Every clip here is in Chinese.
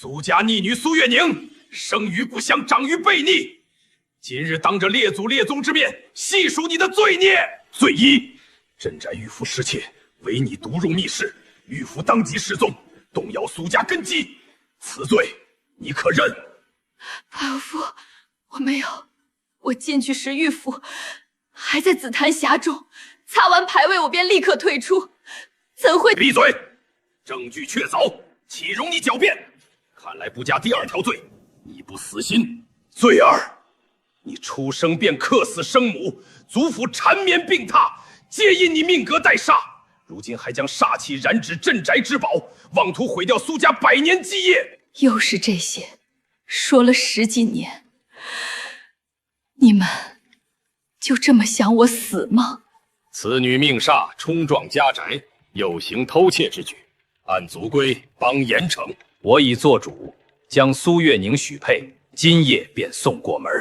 苏家逆女苏月宁，生于不祥，长于悖逆。今日当着列祖列宗之面，细数你的罪孽。罪一：镇宅玉府失窃，唯你独入密室，玉府当即失踪，动摇苏家根基。此罪你可认？白有夫，我没有。我进去时，玉府还在紫檀匣中，擦完牌位，我便立刻退出，怎会……闭嘴！证据确凿，岂容你狡辩？看来不加第二条罪，你不死心。罪二：你出生便克死生母，祖父缠绵病榻，皆因你命格带煞。如今还将煞气染指镇宅之宝，妄图毁掉苏家100年基业。又是这些，说了10几年，你们就这么想我死吗？此女命煞冲撞家宅，又行偷窃之举，按族规帮严惩。我已做主，将苏月宁许配，今夜便送过门。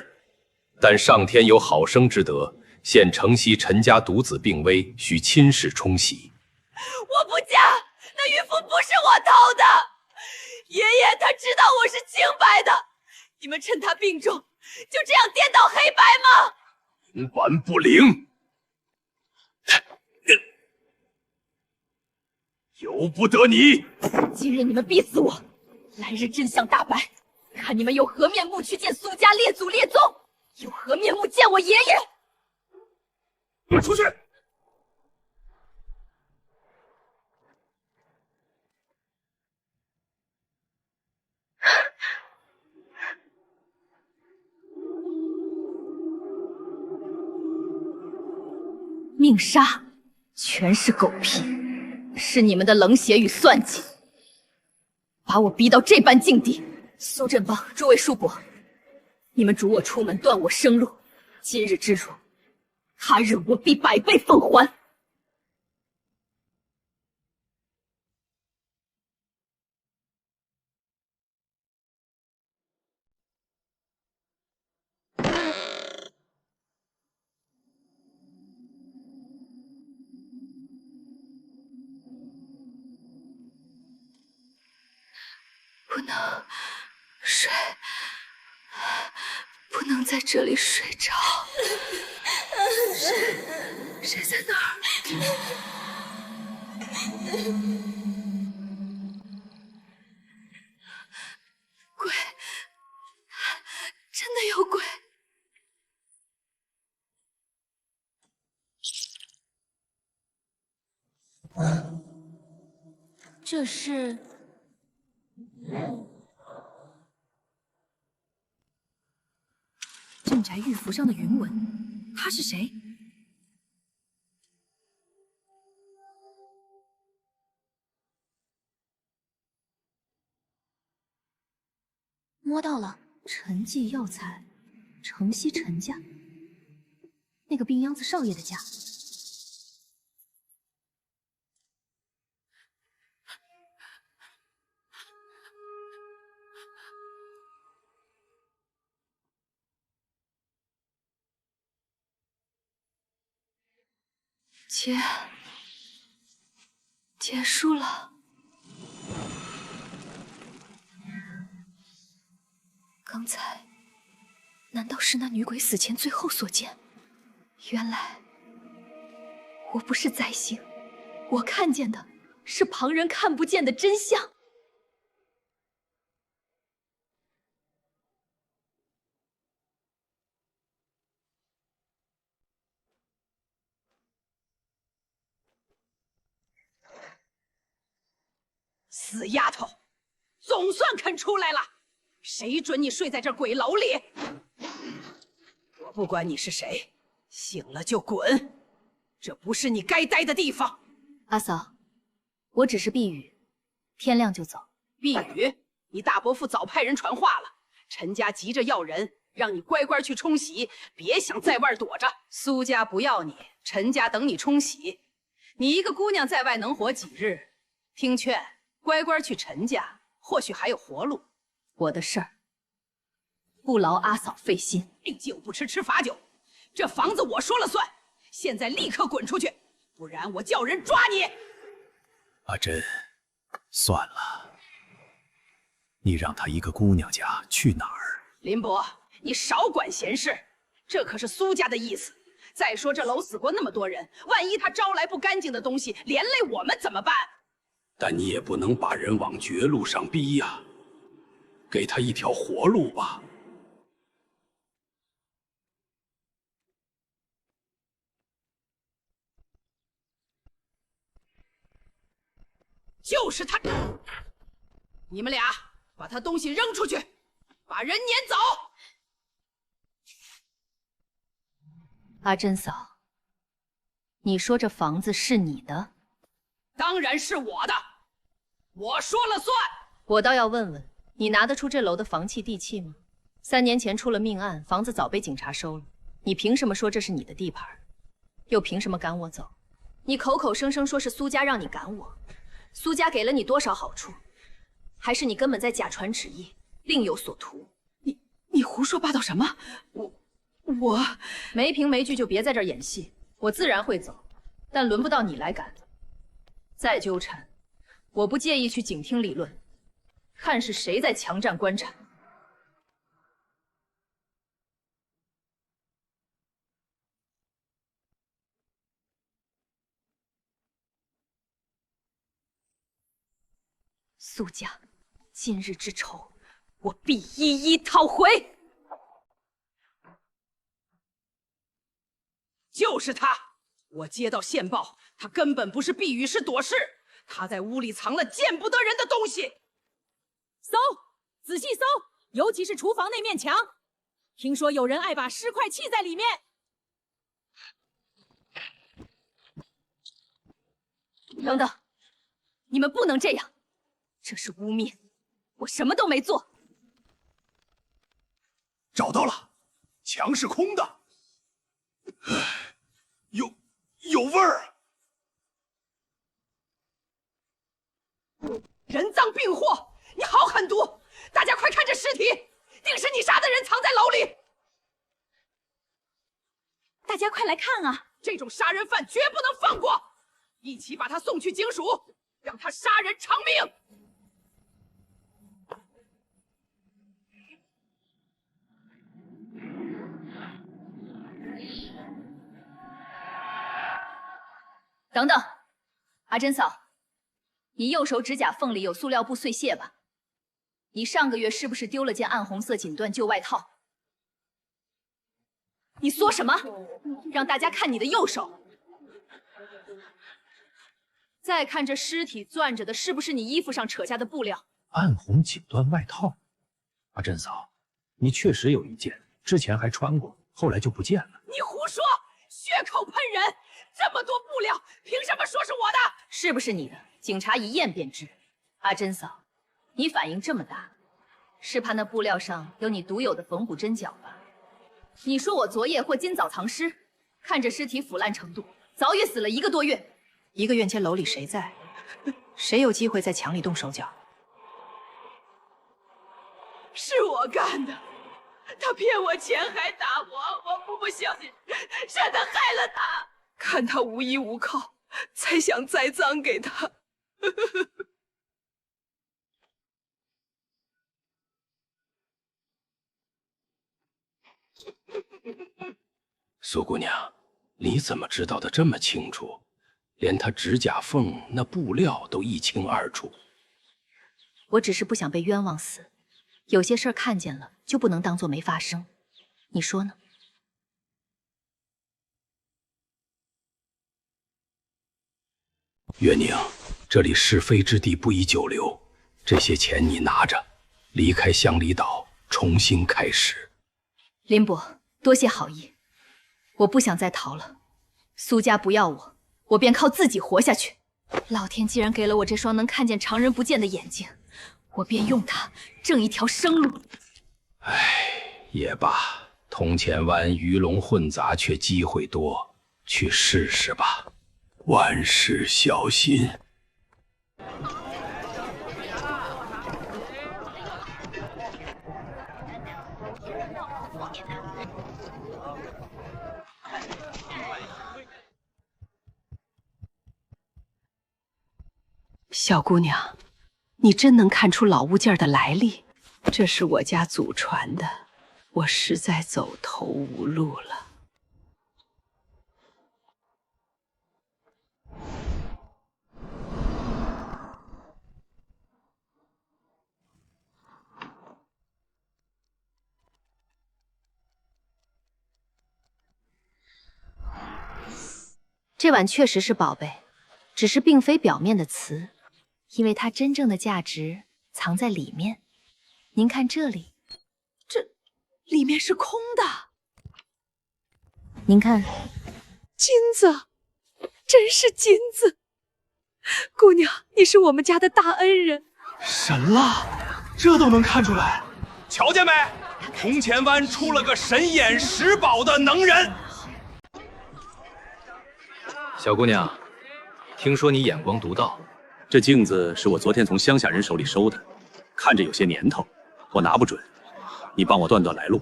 但上天有好生之德，现城西陈家独子病危，需亲事冲喜。我不嫁，那玉符不是我偷的。爷爷他知道我是清白的，你们趁他病重，就这样颠倒黑白吗？冥顽不灵，由不得你！今日你们逼死我，来日真相大白，看你们有何面目去见苏家列祖列宗，有何面目见我爷爷！出去！命杀，全是狗屁，是你们的冷血与算计，把我逼到这般境地。苏振邦，诸位叔伯，你们逐我出门，断我生路，今日之辱，他日我必100倍奉还。不能睡，不能在这里睡着。谁在那儿？鬼，真的有鬼！这是。镇宅玉符上的云纹，他是谁？摸到了，陈记药材，城西陈家，那个病秧子少爷的家。结束了。刚才，难道是那女鬼死前最后所见？原来，我不是灾星，我看见的是旁人看不见的真相。死丫头，总算肯出来了！谁准你睡在这鬼楼里？我不管你是谁，醒了就滚！这不是你该待的地方。阿嫂，我只是避雨，天亮就走。避雨？你大伯父早派人传话了，陈家急着要人，让你乖乖去冲喜，别想在外躲着。苏家不要你，陈家等你冲喜。你一个姑娘在外能活几日？听劝。乖乖去陈家，或许还有活路。我的事儿，不劳阿嫂费心。酒不吃吃罚酒，这房子我说了算。现在立刻滚出去，不然我叫人抓你。阿珍，算了，你让她一个姑娘家去哪儿？林伯，你少管闲事，这可是苏家的意思。再说这楼死过那么多人，万一他招来不干净的东西，连累我们怎么办？但你也不能把人往绝路上逼呀，给他一条活路吧。就是他！你们俩把他东西扔出去，把人撵走。阿珍嫂，你说这房子是你的？当然是我的，我说了算。我倒要问问，你拿得出这楼的房契地契吗？3年前出了命案，房子早被警察收了，你凭什么说这是你的地盘？又凭什么赶我走？你口口声声说是苏家让你赶我，苏家给了你多少好处？还是你根本在假传旨意，另有所图？你胡说八道什么？我没凭没据就别在这儿演戏。我自然会走，但轮不到你来赶。再纠缠，我不介意去警厅理论，看是谁在强占官产。苏家，今日之仇，我必一一讨回。就是他！我接到线报，他根本不是避雨，是躲事。他在屋里藏了见不得人的东西。搜，仔细搜，尤其是厨房那面墙，听说有人爱把尸块砌在里面。等等，你们不能这样，这是污蔑，我什么都没做。找到了，墙是空的，有味儿。人赃并获，你好狠毒！大家快看这尸体，定是你杀的人藏在楼里。大家快来看啊！这种杀人犯绝不能放过，一起把他送去警署，让他杀人偿命。等等，阿珍嫂，你右手指甲缝里有塑料布碎屑吧？你上个月是不是丢了件暗红色锦缎旧外套？你说什么？让大家看你的右手。再看这尸体攥着的是不是你衣服上扯下的布料？暗红锦缎外套。阿珍嫂，你确实有一件，之前还穿过，后来就不见了。你胡说，血口喷人！这么多布料，凭什么说是我的？是不是你的？警察一验便知。阿珍嫂，你反应这么大，是怕那布料上有你独有的缝补针脚吧？你说我昨夜或今早藏尸，看着尸体腐烂程度，早已死了1个多月。1个月前楼里谁在？谁有机会在墙里动手脚？是我干的，他骗我钱还打我，我不小心是他害了他。看他无依无靠，才想栽赃给他。苏姑娘，你怎么知道的这么清楚？连他指甲缝那布料都一清二楚。我只是不想被冤枉死，有些事儿看见了就不能当作没发生，你说呢？月宁，这里是非之地，不宜久留。这些钱你拿着，离开香里岛，重新开始。林伯，多谢好意，我不想再逃了。苏家不要我，我便靠自己活下去。老天既然给了我这双能看见常人不见的眼睛，我便用它挣一条生路。唉，也罢，铜钱湾鱼龙混杂，却机会多，去试试吧。万事小心。小姑娘，你真能看出老物件的来历？这是我家祖传的，我实在走投无路了。这碗确实是宝贝，只是并非表面的瓷，因为它真正的价值藏在里面。您看这里，这里面是空的。您看，金子，真是金子！姑娘，你是我们家的大恩人。神了，这都能看出来。瞧见没？铜钱湾出了个神眼识宝的能人。小姑娘，听说你眼光独到，这镜子是我昨天从乡下人手里收的，看着有些年头，我拿不准，你帮我断断来路。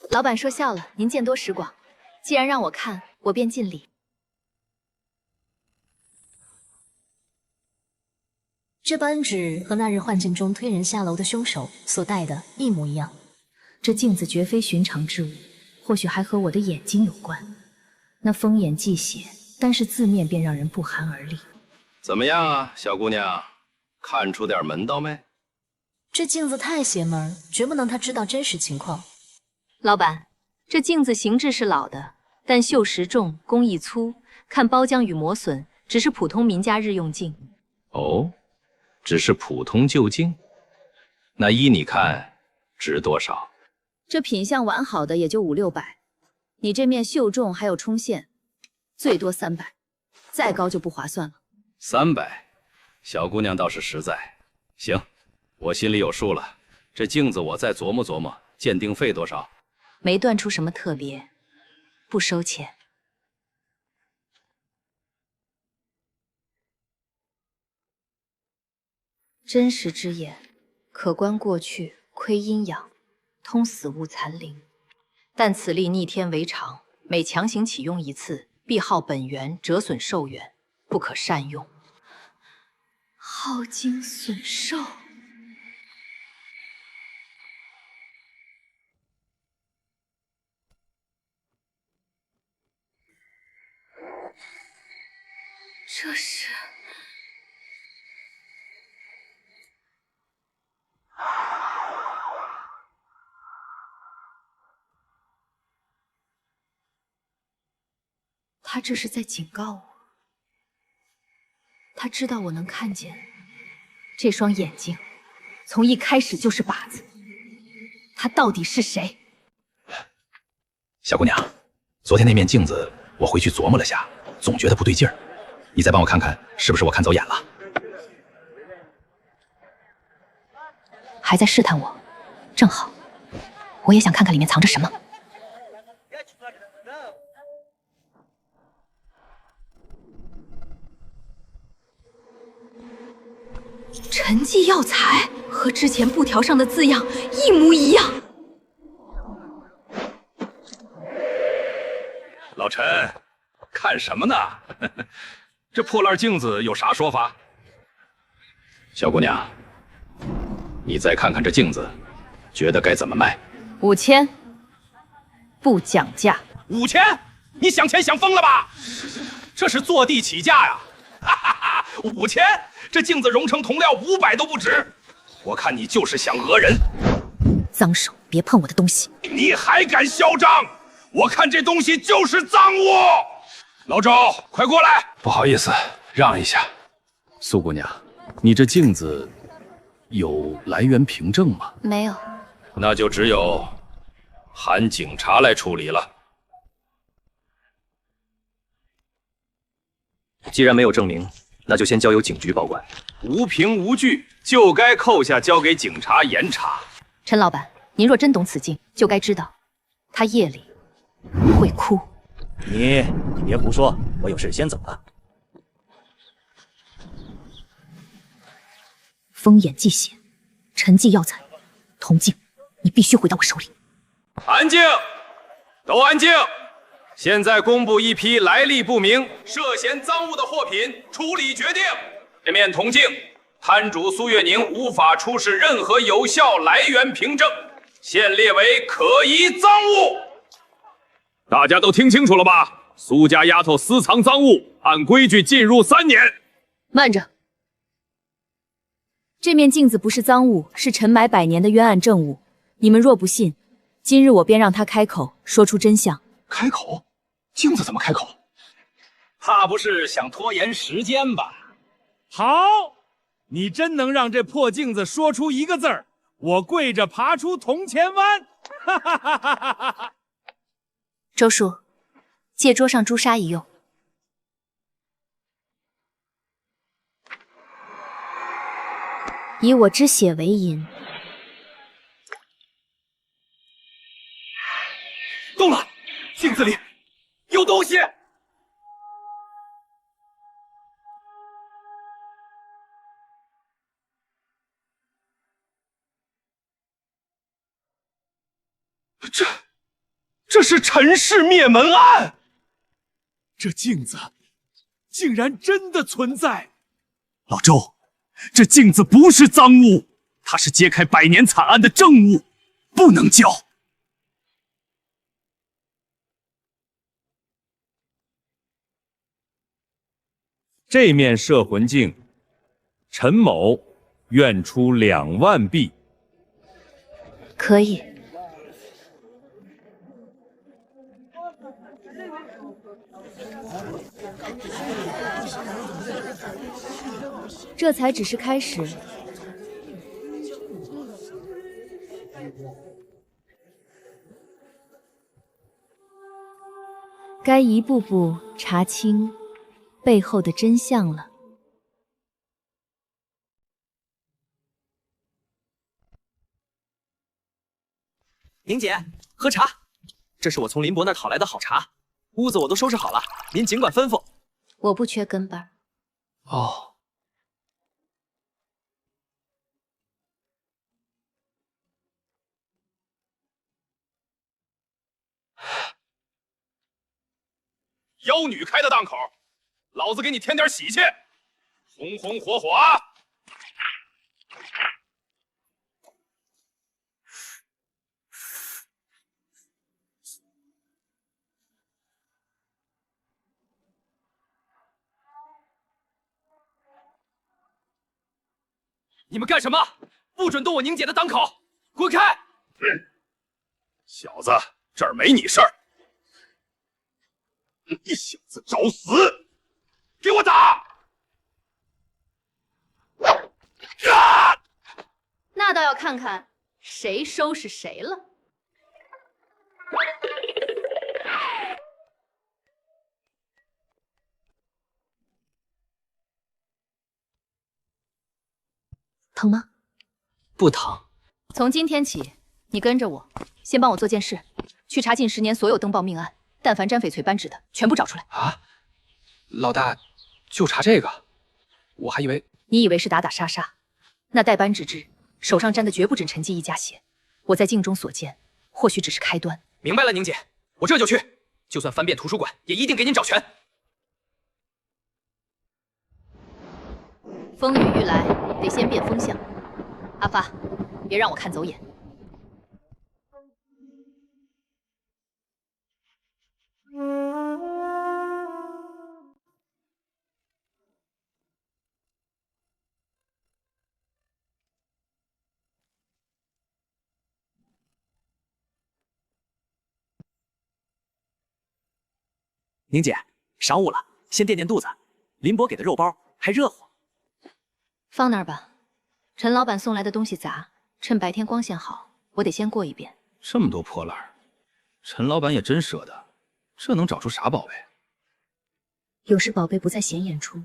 老板说笑了，您见多识广，既然让我看，我便尽力。这扳指和那日幻境中推人下楼的凶手所戴的一模一样。这镜子绝非寻常之物，或许还和我的眼睛有关。那风眼忌血，单是字面便让人不寒而栗。怎么样啊，小姑娘，看出点门道没？这镜子太邪门，绝不能他知道真实情况。老板，这镜子形制是老的，但锈蚀重，工艺粗，看包浆与磨损，只是普通民家日用镜。哦，只是普通旧镜？那依你看，值多少？这品相完好的也就5、6百，你这面锈重还有冲线，最多300，再高就不划算了。300，小姑娘倒是实在。行，我心里有数了。这镜子我再琢磨琢磨，鉴定费多少？没断出什么特别，不收钱。真实之眼，可观过去，窥阴阳，通死物残灵。但此力逆天为常，每强行启用一次，必耗本源，折损寿元，不可善用。耗精损寿。这是……他这是在警告我。他知道我能看见，这双眼睛从一开始就是靶子。他到底是谁？小姑娘，昨天那面镜子我回去琢磨了下，总觉得不对劲儿。你再帮我看看，是不是我看走眼了？还在试探我？正好，我也想看看里面藏着什么。沉寂药材和之前布条上的字样一模一样。老陈，看什么呢？这破烂镜子有啥说法？小姑娘，你再看看这镜子，觉得该怎么卖5000，不讲价。？5000？你想钱想疯了吧？这是坐地起价呀！哈哈哈，5000，这镜子熔成铜料500都不止。我看你就是想讹人。脏手，别碰我的东西！你还敢嚣张？我看这东西就是赃物。老周，快过来！不好意思，让一下。苏姑娘，你这镜子有来源凭证吗？没有。那就只有喊警察来处理了。既然没有证明，那就先交由警局保管。无凭无据，就该扣下，交给警察严查。陈老板，您若真懂此镜，就该知道，他夜里会哭。你别胡说，我有事先走了。风眼忌血，沉寂药材，铜镜，你必须回到我手里。安静，都安静！现在公布一批来历不明、涉嫌赃物的货品处理决定。这面铜镜摊主苏月宁无法出示任何有效来源凭证，现列为可疑赃物。大家都听清楚了吧？苏家丫头私藏赃物，按规矩禁入3年。慢着，这面镜子不是赃物，是沉埋百年的冤案证物。你们若不信，今日我便让他开口，说出真相。开口？镜子怎么开口？怕不是想拖延时间吧？好，你真能让这破镜子说出一个字儿，我跪着爬出铜钱湾！哈哈哈哈哈哈！周叔，借桌上朱砂一用。以我之血为银。动了，镜子里有东西。这是陈氏灭门案。这镜子竟然真的存在！老周，这镜子不是赃物，它是揭开百年惨案的证物，不能交。这面摄魂镜，陈某愿出2万币。可以。这才只是开始。该一步步查清背后的真相了。宁姐，喝茶。这是我从林伯那儿讨来的好茶，屋子我都收拾好了，您尽管吩咐。我不缺跟班。哦。妖女开的档口，老子给你添点喜气，红红火火啊！你们干什么？不准动我宁姐的档口，滚开！小子，这儿没你事儿。你小子找死！给我打！那倒要看看谁收拾谁了。疼吗？不疼。从今天起，你跟着我，先帮我做件事，去查近10年所有登报命案，但凡沾翡翠扳指的，全部找出来。啊，老大，就查这个？我还以为……你以为是打打杀杀？那带扳指之手上沾的绝不止陈记一家血。我在镜中所见，或许只是开端。明白了，宁姐，我这就去。就算翻遍图书馆，也一定给您找全。风雨欲来，得先变风向。阿发，别让我看走眼。宁姐，晌午了，先垫垫肚子。林伯给的肉包还热乎。放那儿吧，陈老板送来的东西杂，趁白天光线好，我得先过一遍。这么多破烂儿，陈老板也真舍得，这能找出啥宝贝？有时宝贝不在显眼处，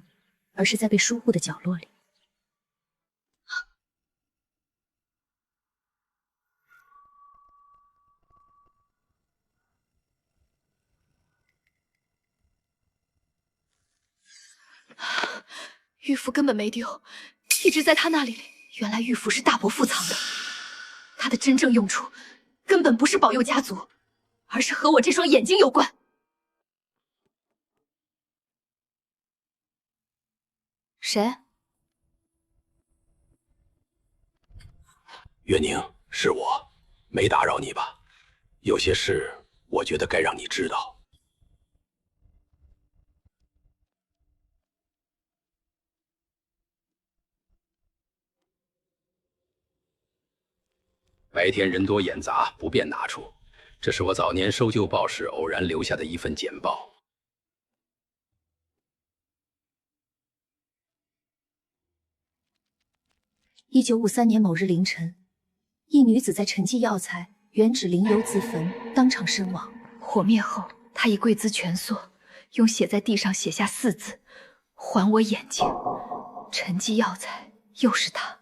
而是在被疏忽的角落里。玉符根本没丢，一直在他那里。原来玉符是大伯父藏的，他的真正用处根本不是保佑家族，而是和我这双眼睛有关。谁？月宁，是我，没打扰你吧？有些事我觉得该让你知道。白天人多眼杂，不便拿出。这是我早年收旧报时偶然留下的一份简报。1953年某日凌晨，一女子在陈记药材原址临油自焚，当场身亡。火灭后，她以跪姿蜷缩，用血在地上写下4字：“还我眼睛。”陈记药材又是她，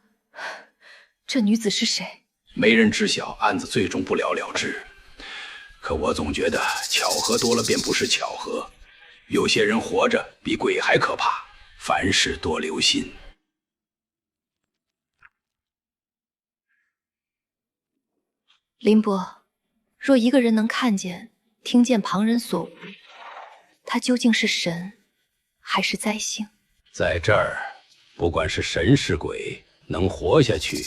这女子是谁？没人知晓，案子最终不了了之。可我总觉得巧合多了便不是巧合，有些人活着比鬼还可怕，凡事多留心。林伯，若一个人能看见、听见旁人所无，他究竟是神，还是灾星？在这儿，不管是神是鬼，能活下去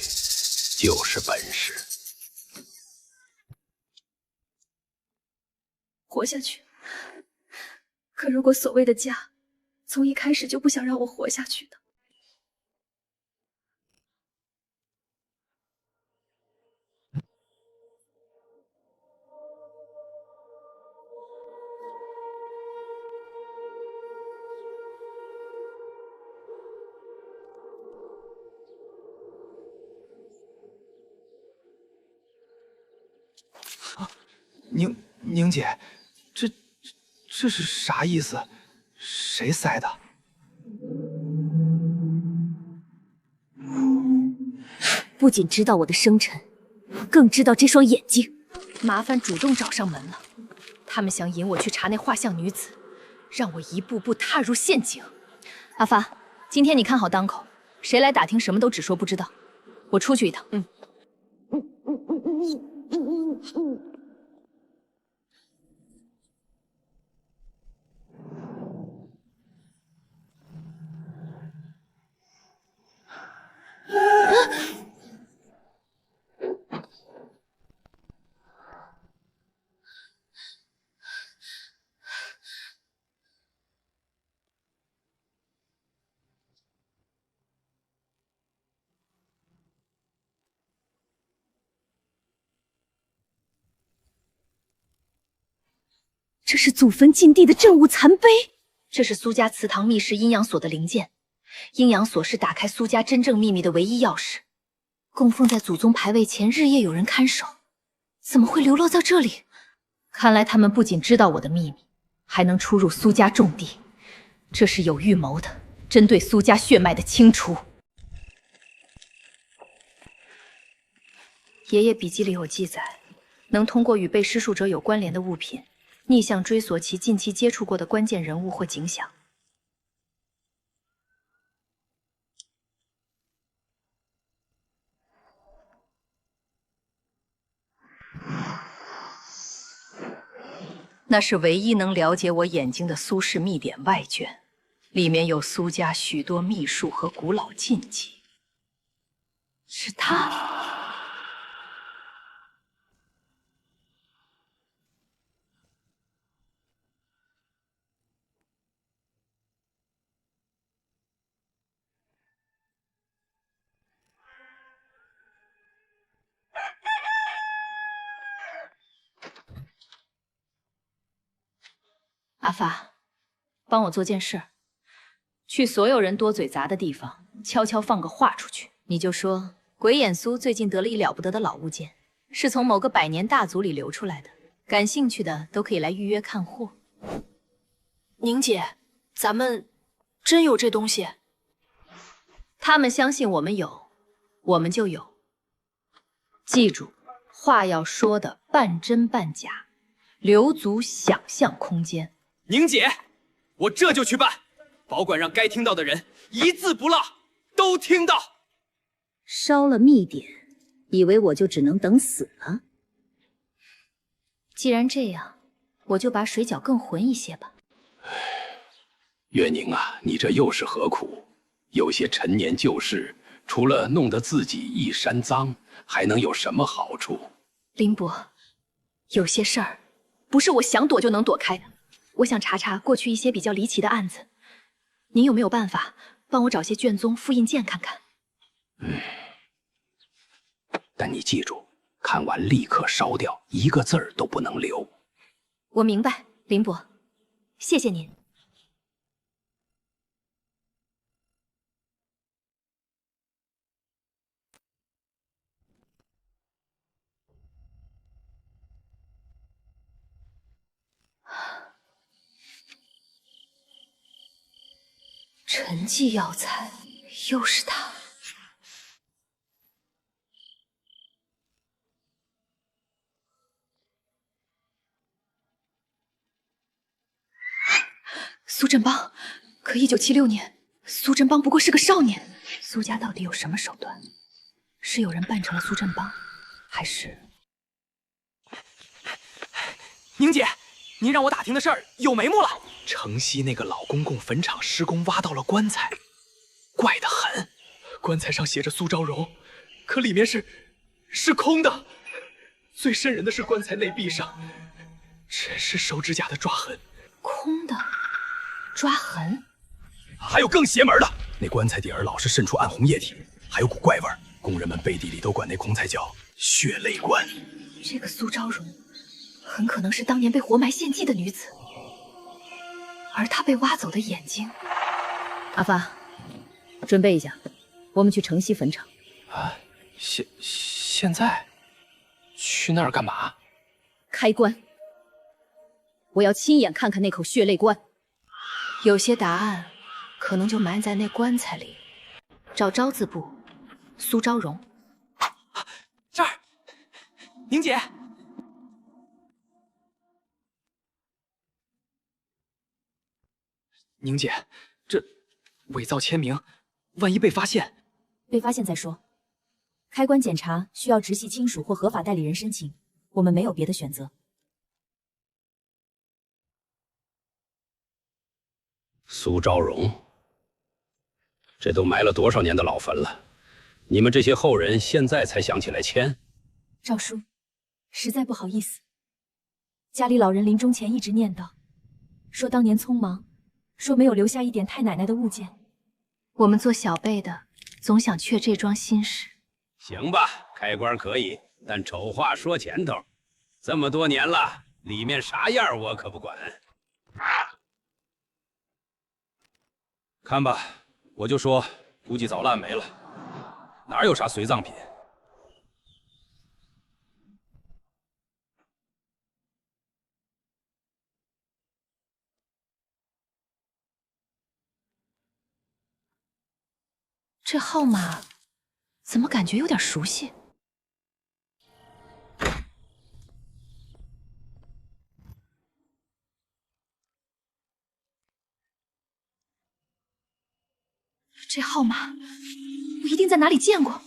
就是本事。活下去。可如果所谓的家，从一开始就不想让我活下去的，宁姐，这是啥意思？谁塞的？不仅知道我的生辰，更知道这双眼睛。麻烦主动找上门了。他们想引我去查那画像女子，让我一步步踏入陷阱。阿发，今天你看好当口，谁来打听什么都只说不知道。我出去一趟。这是祖坟禁地的镇物残碑，这是苏家祠堂密室阴阳锁的零件，阴阳锁是打开苏家真正秘密的唯一钥匙，供奉在祖宗牌位前，日夜有人看守。怎么会流落到这里？看来他们不仅知道我的秘密，还能出入苏家重地，这是有预谋的，针对苏家血脉的清除。爷爷笔记里有记载，能通过与被施术者有关联的物品，逆向追索其近期接触过的关键人物或景象。那是唯一能了解我眼睛的苏氏秘典外卷，里面有苏家许多秘术和古老禁忌。是他。阿发，帮我做件事，去所有人多嘴杂的地方，悄悄放个话出去。你就说鬼眼苏最近得了一了不得的老物件，是从某个百年大族里流出来的，感兴趣的都可以来预约看货。宁姐，咱们真有这东西？他们相信我们有，我们就有。记住，话要说的半真半假，留足想象空间。宁姐，我这就去办，保管让该听到的人一字不落都听到。烧了秘典，以为我就只能等死了？既然这样，我就把水搅更浑一些吧。月宁啊，你这又是何苦？有些陈年旧事，除了弄得自己一身脏，还能有什么好处？林伯，有些事儿不是我想躲就能躲开的。我想查查过去一些比较离奇的案子，您有没有办法帮我找些卷宗、复印件看看？但你记住，看完立刻烧掉，一个字儿都不能留。我明白，林伯，谢谢您。陈记药材，又是他。苏振邦，可1976年，苏振邦不过是个少年。苏家到底有什么手段？是有人扮成了苏振邦，还是……宁姐，您让我打听的事儿有眉目了。城西那个老公公坟场施工挖到了棺材，怪得很。棺材上写着苏昭荣，可里面是空的。最瘆人的是棺材内壁上全是手指甲的抓痕，空的抓痕。还有更邪门的，那棺材底儿老是渗出暗红液体，还有股怪味儿。工人们背地里都管那空材叫血泪棺。这个苏昭荣很可能是当年被活埋献祭的女子，而她被挖走的眼睛。阿发，准备一下，我们去城西坟场。啊，现在去那儿干嘛？开棺，我要亲眼看看那口血泪棺。有些答案可能就埋在那棺材里。找招字部，苏昭荣。这儿，宁姐。宁姐，这伪造签名，万一被发现，被发现再说。开棺检查需要直系亲属或合法代理人申请，我们没有别的选择。苏昭荣，这都埋了多少年的老坟了，你们这些后人现在才想起来迁？赵叔，实在不好意思，家里老人临终前一直念叨，说当年匆忙，说没有留下一点太奶奶的物件。我们做小辈的总想确这桩心事。行吧，开棺可以，但丑话说前头，这么多年了，里面啥样我可不管。看吧，我就说，估计早烂没了，哪有啥随葬品？这号码怎么感觉有点熟悉？这号码我一定在哪里见过。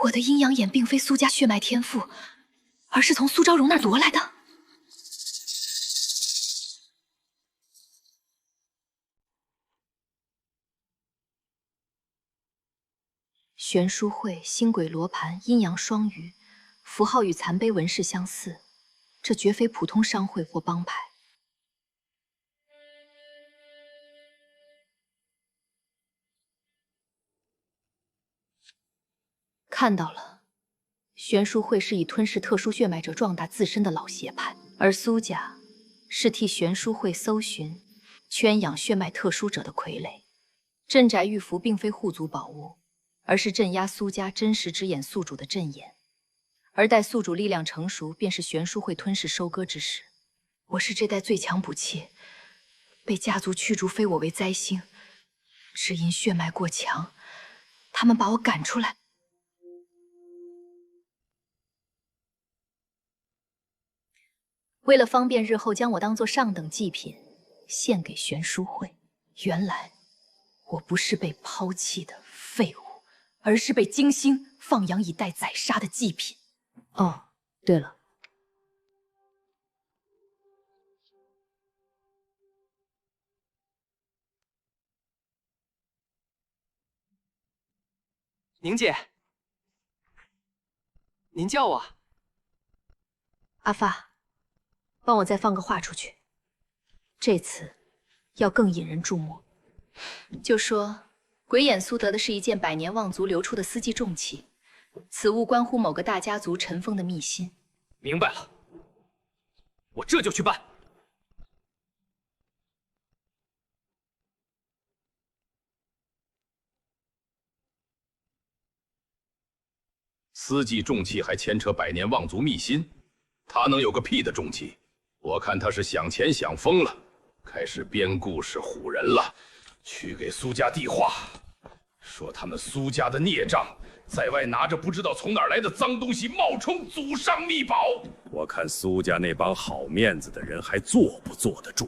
我的阴阳眼并非苏家血脉天赋，而是从苏昭荣那儿夺来的。玄书会星轨罗盘，阴阳双鱼，符号与残碑纹饰相似，这绝非普通商会或帮派。看到了，玄书会是以吞噬特殊血脉者壮大自身的老邪派，而苏家是替玄书会搜寻、圈养血脉特殊者的傀儡。镇宅玉符并非护族宝物，而是镇压苏家真实之眼宿主的镇眼，而待宿主力量成熟，便是玄书会吞噬收割之时。我是这代最强补器，被家族驱逐，非我为灾星，只因血脉过强，他们把我赶出来。为了方便日后将我当作上等祭品献给玄书会，原来我不是被抛弃的废物，而是被金星放养以待宰杀的祭品。哦，对了，宁姐，您叫我。阿发，帮我再放个话出去，这次要更引人注目。就说鬼眼苏得的是一件百年望族流出的司祭重器，此物关乎某个大家族尘封的秘辛。明白了，我这就去办。司祭重器还牵扯百年望族秘辛，他能有个屁的重器？我看他是想钱想疯了，开始编故事唬人了。去给苏家递话，说他们苏家的孽障，在外拿着不知道从哪儿来的脏东西冒充祖上秘宝。我看苏家那帮好面子的人还坐不坐得住？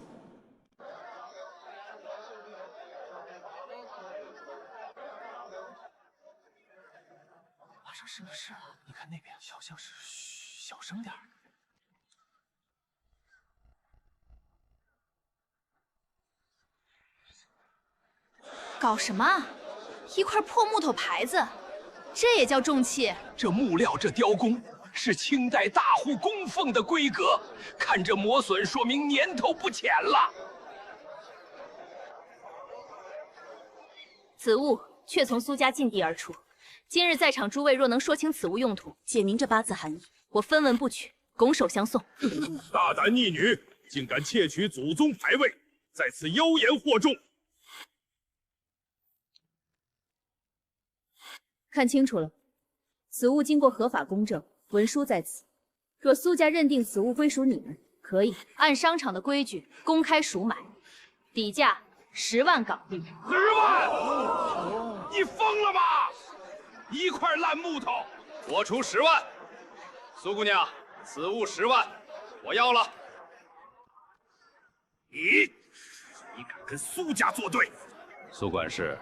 发生什么事了？你看那边好像是，小声点儿。搞什么？一块破木头牌子，这也叫重器？这木料，这雕工是清代大户供奉的规格，看这磨损，说明年头不浅了。此物却从苏家禁地而出，今日在场诸位若能说清此物用途，解明这八字含义，我分文不取，拱手相送。大胆逆女，竟敢窃取祖宗牌位，在此妖言惑众！看清楚了，此物经过合法公证，文书在此。若苏家认定此物归属你们，可以按商场的规矩公开赎买，底价10万港币。10万？你疯了吧？一块烂木头，我出10万。苏姑娘，此物10万，我要了。你敢跟苏家作对？苏管事，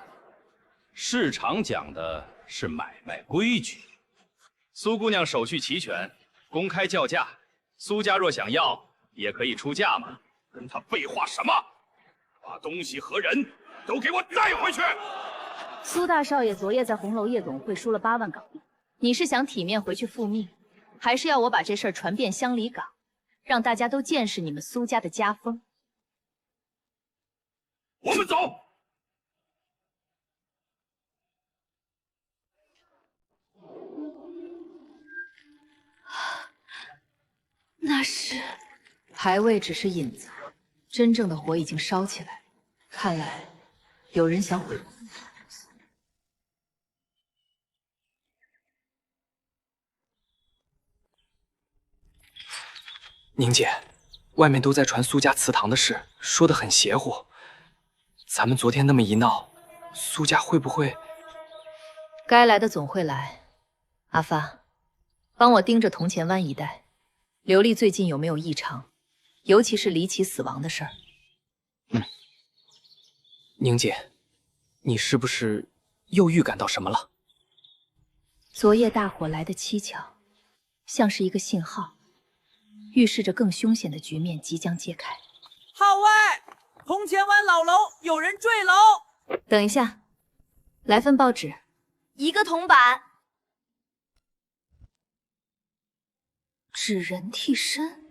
市场讲的是买卖规矩。苏姑娘手续齐全，公开叫价，苏家若想要，也可以出价嘛。跟他废话什么？把东西和人都给我带回去！苏大少爷昨夜在红楼夜总会输了8万港币，你是想体面回去复命，还是要我把这事儿传遍乡里港，让大家都见识你们苏家的家风？我们走。那是牌位只是引子，真正的火已经烧起来，看来有人想毁。宁姐，外面都在传苏家祠堂的事，说得很邪乎。咱们昨天那么一闹，苏家会不会……该来的总会来。阿发，帮我盯着铜钱湾一带，刘丽最近有没有异常，尤其是离奇死亡的事儿。宁姐，你是不是又预感到什么了？昨夜大火来得蹊跷，像是一个信号，预示着更凶险的局面即将揭开。号外！铜钱湾老楼有人坠楼！等一下，来份报纸，1个铜板。纸人替身。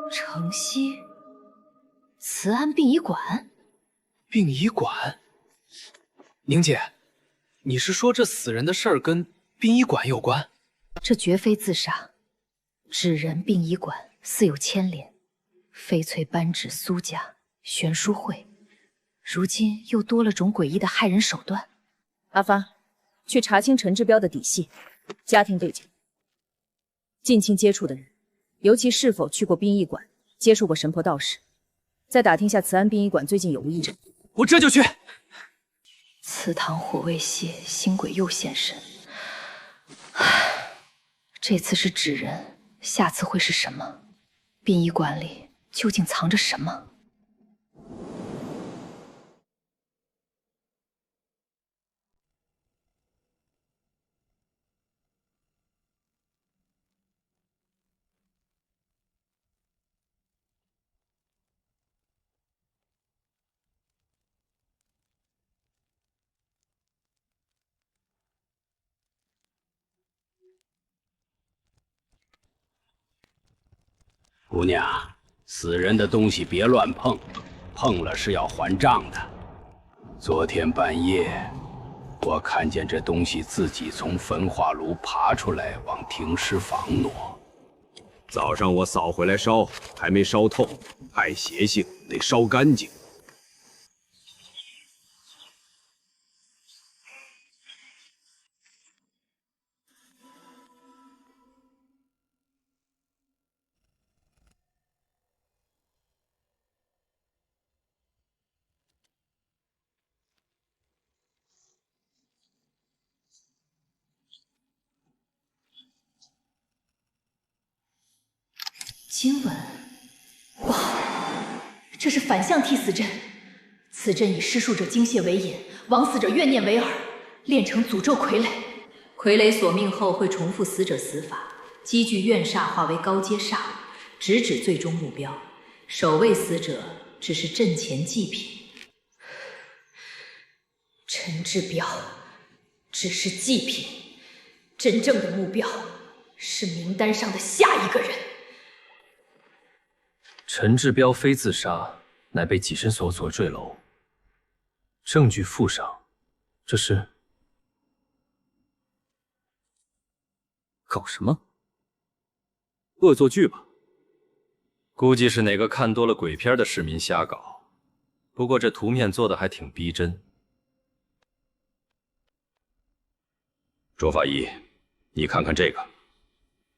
城西慈安殡仪馆。殡仪馆？宁姐，你是说这死人的事儿跟殡仪馆有关？这绝非自杀，纸人殡仪馆似有牵连。翡翠扳指苏家悬殊会，如今又多了种诡异的害人手段。阿发，去查清陈志标的底细、家庭背景、近亲接触的人，尤其是否去过殡仪馆，接触过神婆道士。再打听下慈安殡仪馆最近有无异常。我这就去。祠堂火未泄，新鬼又现身。唉，这次是纸人，下次会是什么？殡仪馆里究竟藏着什么？姑娘，死人的东西别乱碰，碰了是要还账的。昨天半夜，我看见这东西自己从焚化炉爬出来，往停尸房挪。早上我扫回来烧，还没烧透，碍邪性，得烧干净。经文，哇，这是反向替死阵。此阵以施术者精血为引，亡死者怨念为饵，炼成诅咒傀儡。傀儡索命后会重复死者死法，积聚怨煞化为高阶煞物，直指最终目标。守卫死者只是阵前祭品。陈志彪只是祭品，真正的目标是名单上的下一个人。陈志彪非自杀，乃被己身所坠楼，证据附上，这是搞什么？恶作剧吧？估计是哪个看多了鬼片的市民瞎搞。不过这图面做的还挺逼真。卓法医，你看看这个，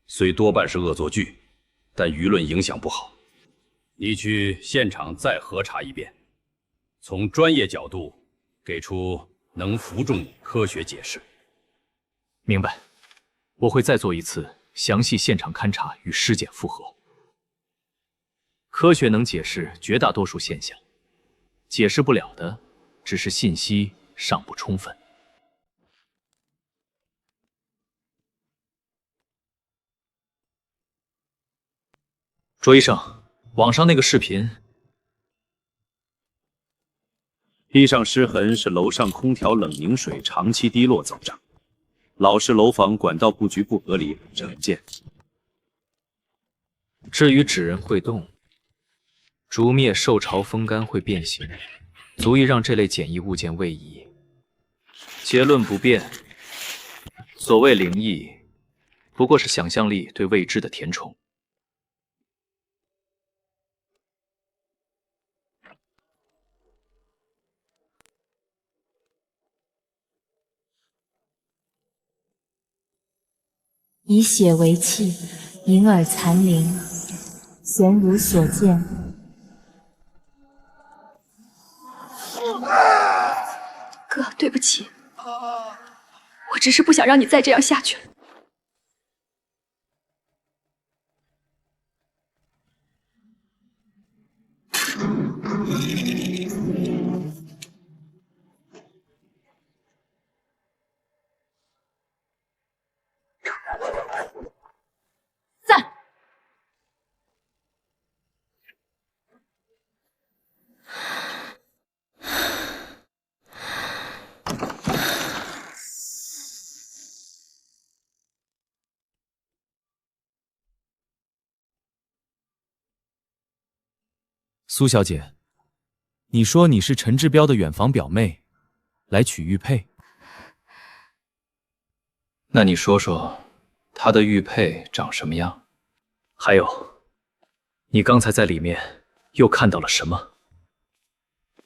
虽多半是恶作剧，但舆论影响不好。你去现场再核查一遍，从专业角度给出能服众科学解释。明白，我会再做一次详细现场勘查与尸检复核。科学能解释绝大多数现象，解释不了的只是信息尚不充分。卓医生，网上那个视频，地上湿痕是楼上空调冷凝水长期滴落造成，老式楼房管道布局不合理常见。至于纸人会动，烛灭受潮风干会变形，足以让这类简易物件位移。结论不变，所谓灵异，不过是想象力对未知的填充。以血为器，银耳残灵，贤如所见。哥，对不起，我只是不想让你再这样下去了。赞。苏小姐，你说你是陈志彪的远房表妹，来娶玉佩。那你说说，他的玉佩长什么样？还有，你刚才在里面又看到了什么？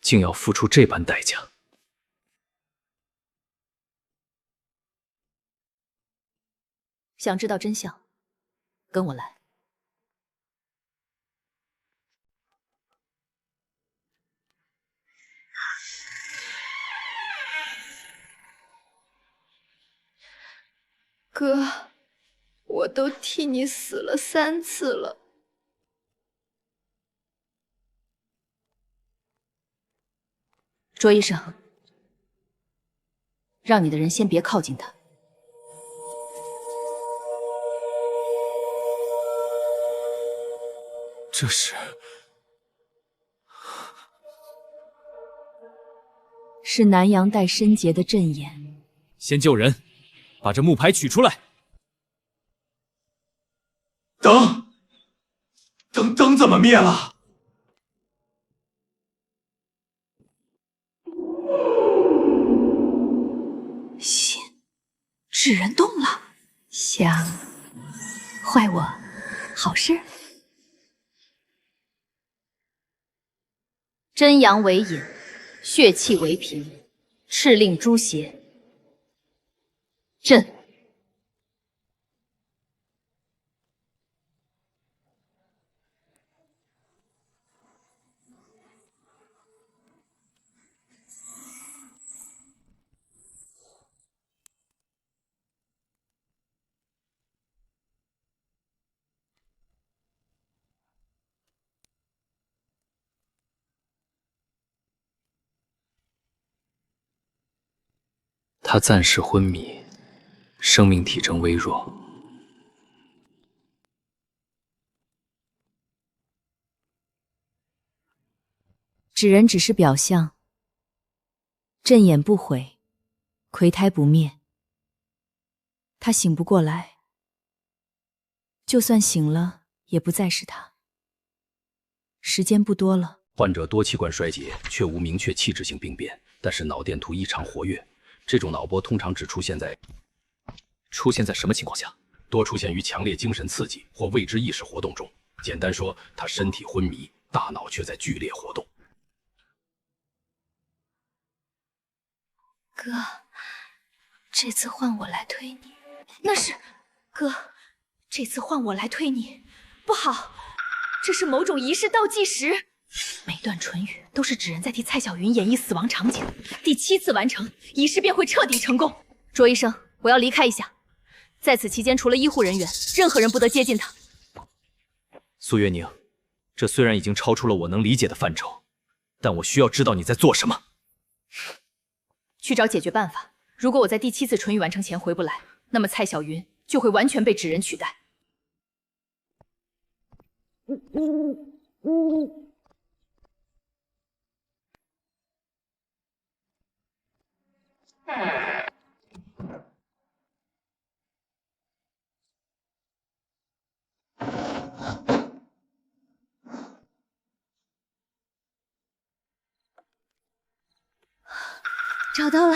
竟要付出这般代价？想知道真相，跟我来。哥，我都替你死了3次了。卓医生，让你的人先别靠近他。这是南阳带申劫的阵眼。先救人，把这木牌取出来。灯怎么灭了？心纸人动了，想坏我好事？真阳为引，血气为凭，敕令诛邪。朕。他暂时昏迷，生命体征微弱。纸人只是表象，阵眼不毁，魁胎不灭。他醒不过来，就算醒了，也不再是他。时间不多了。患者多器官衰竭，却无明确器质性病变，但是脑电图异常活跃。这种脑波通常只出现在什么情况下？多出现于强烈精神刺激或未知意识活动中。简单说，他身体昏迷，大脑却在剧烈活动。哥，这次换我来推你。那是，哥，这次换我来推你，不好，这是某种仪式倒计时。每段唇语都是纸人在替蔡小云演绎死亡场景，第7次完成，仪式便会彻底成功。卓医生，我要离开一下，在此期间，除了医护人员，任何人不得接近他。苏月宁，这虽然已经超出了我能理解的范畴，但我需要知道你在做什么。去找解决办法。如果我在第7次唇语完成前回不来，那么蔡小云就会完全被纸人取代。找到了。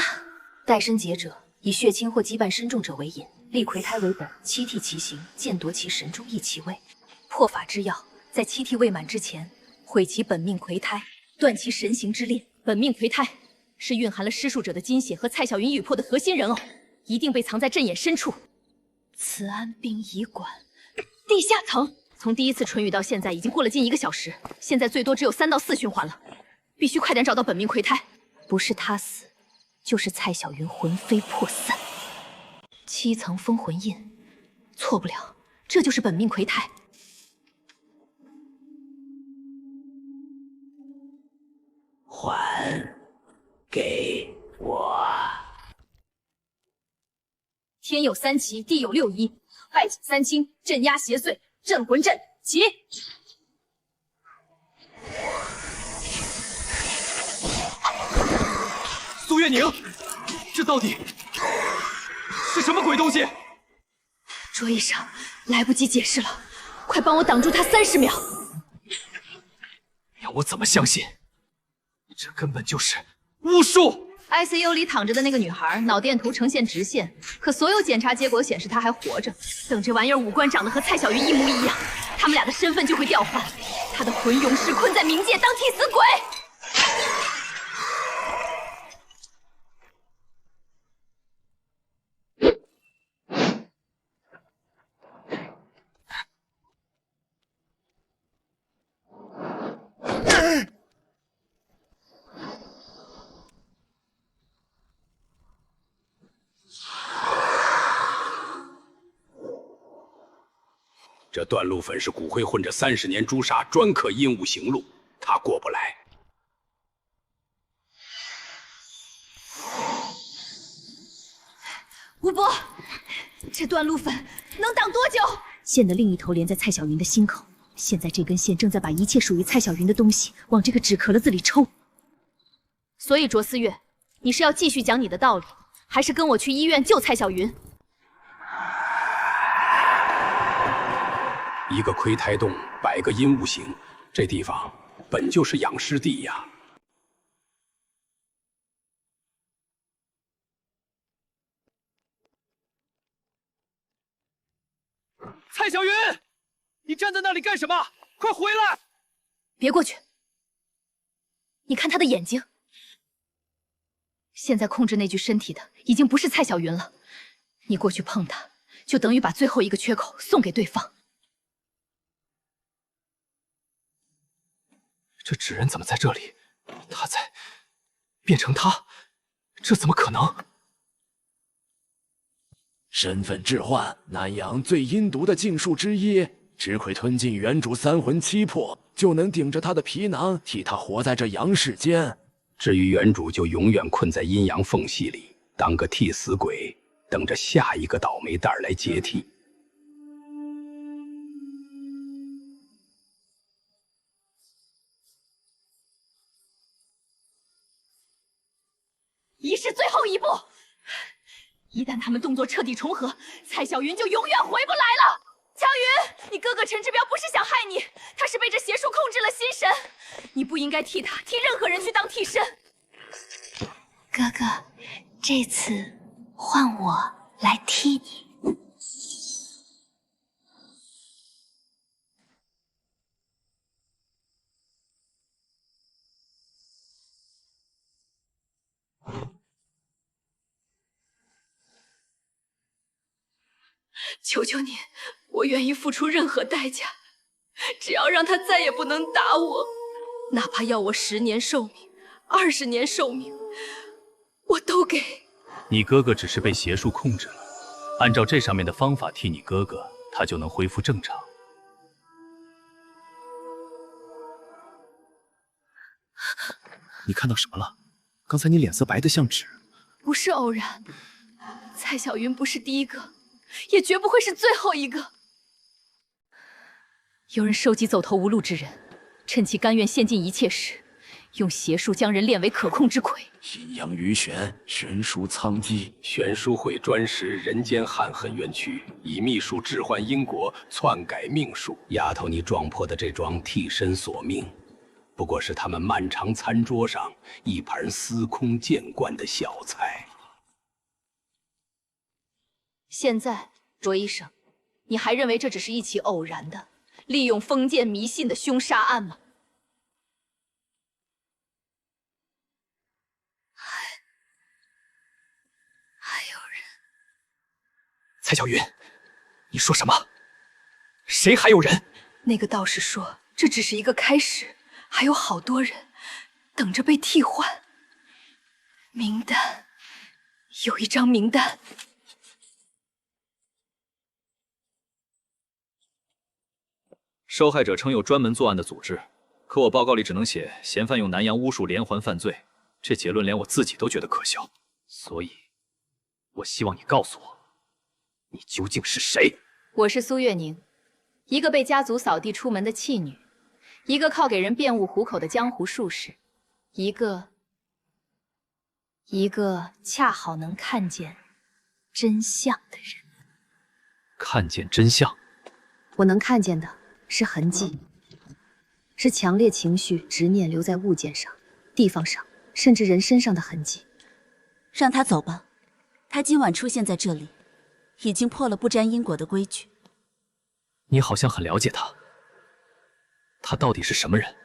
代身劫者，以血亲或羁绊身重者为引，立魁胎为本，七替其形，剑夺其神中，益其位。破法之要，在7替未满之前，毁其本命魁胎，断其神形之链。本命魁胎是蕴含了施术者的精血和蔡小云羽魄的核心人偶，一定被藏在阵眼深处。慈安殡仪馆地下层。从第1次唇语到现在，已经过了近1个小时，现在最多只有3到4循环了，必须快点找到本命魁胎。不是他死，就是蔡小云魂飞魄散。7层封魂印，错不了，这就是本命魁胎。还给我！天有3奇，地有6仪，外请3清，镇压邪祟，镇魂阵，起！苏月宁，这到底是什么鬼东西？卓医生，来不及解释了，快帮我挡住他30秒！要我怎么相信？这根本就是巫术！ICU 里躺着的那个女孩，脑电图呈现直线，可所有检查结果显示她还活着。等这玩意儿五官长得和蔡小云一模一样，他们俩的身份就会调换，她的魂永世困在冥界当替死鬼。这段路粉是骨灰混着30年朱砂，专克阴物行路，他过不来。吴伯，这段路粉能挡多久？线的另一头连在蔡小云的心口，现在这根线正在把一切属于蔡小云的东西往这个纸壳子里抽。所以卓思月，你是要继续讲你的道理，还是跟我去医院救蔡小云？一个窥胎洞，100个阴物形，这地方本就是养尸地呀。蔡小云，你站在那里干什么？快回来！别过去！你看他的眼睛。现在控制那具身体的已经不是蔡小云了，你过去碰他，就等于把最后一个缺口送给对方。这纸人怎么在这里？他在变成他，这怎么可能？身份置换，南阳最阴毒的禁术之一，只亏吞进原主3魂7魄，就能顶着他的皮囊，替他活在这阳世间。至于原主，就永远困在阴阳缝隙里，当个替死鬼，等着下一个倒霉蛋来接替。仪式最后一步，一旦他们动作彻底重合，蔡小云就永远回不来了。乔云，你哥哥陈志彪不是想害你，他是被这邪术控制了心神，你不应该替他，替任何人去当替身。哥哥，这次换我来替你。求求你，我愿意付出任何代价，只要让他再也不能打我，哪怕要我10年寿命、20年寿命，我都给。你哥哥只是被邪术控制了，按照这上面的方法替你哥哥，他就能恢复正常。你看到什么了？刚才你脸色白得像纸。不是偶然，蔡小云不是第一个，也绝不会是最后一个。有人收集走投无路之人，趁其甘愿献尽一切时，用邪术将人炼为可控之魁。阴阳余玄，玄书苍基，玄书会专食人间憾恨冤屈，以秘术置换因果，篡改命数。丫头，你撞破的这桩替身索命，不过是他们漫长餐桌上一盘司空见惯的小菜。现在，卓医生，你还认为这只是一起偶然的、利用封建迷信的凶杀案吗？还有人。蔡小云，你说什么？谁还有人？那个道士说，这只是一个开始，还有好多人等着被替换。名单，有一张名单。受害者称有专门作案的组织，可我报告里只能写嫌犯用南洋巫术连环犯罪，这结论连我自己都觉得可笑。所以，我希望你告诉我，你究竟是谁？我是苏月宁，一个被家族扫地出门的弃女，一个靠给人辩护糊口的江湖术士，一个恰好能看见真相的人。看见真相？我能看见的是痕迹，是强烈情绪、执念留在物件上、地方上，甚至人身上的痕迹。让他走吧，他今晚出现在这里，已经破了不沾因果的规矩。你好像很了解他，他到底是什么人？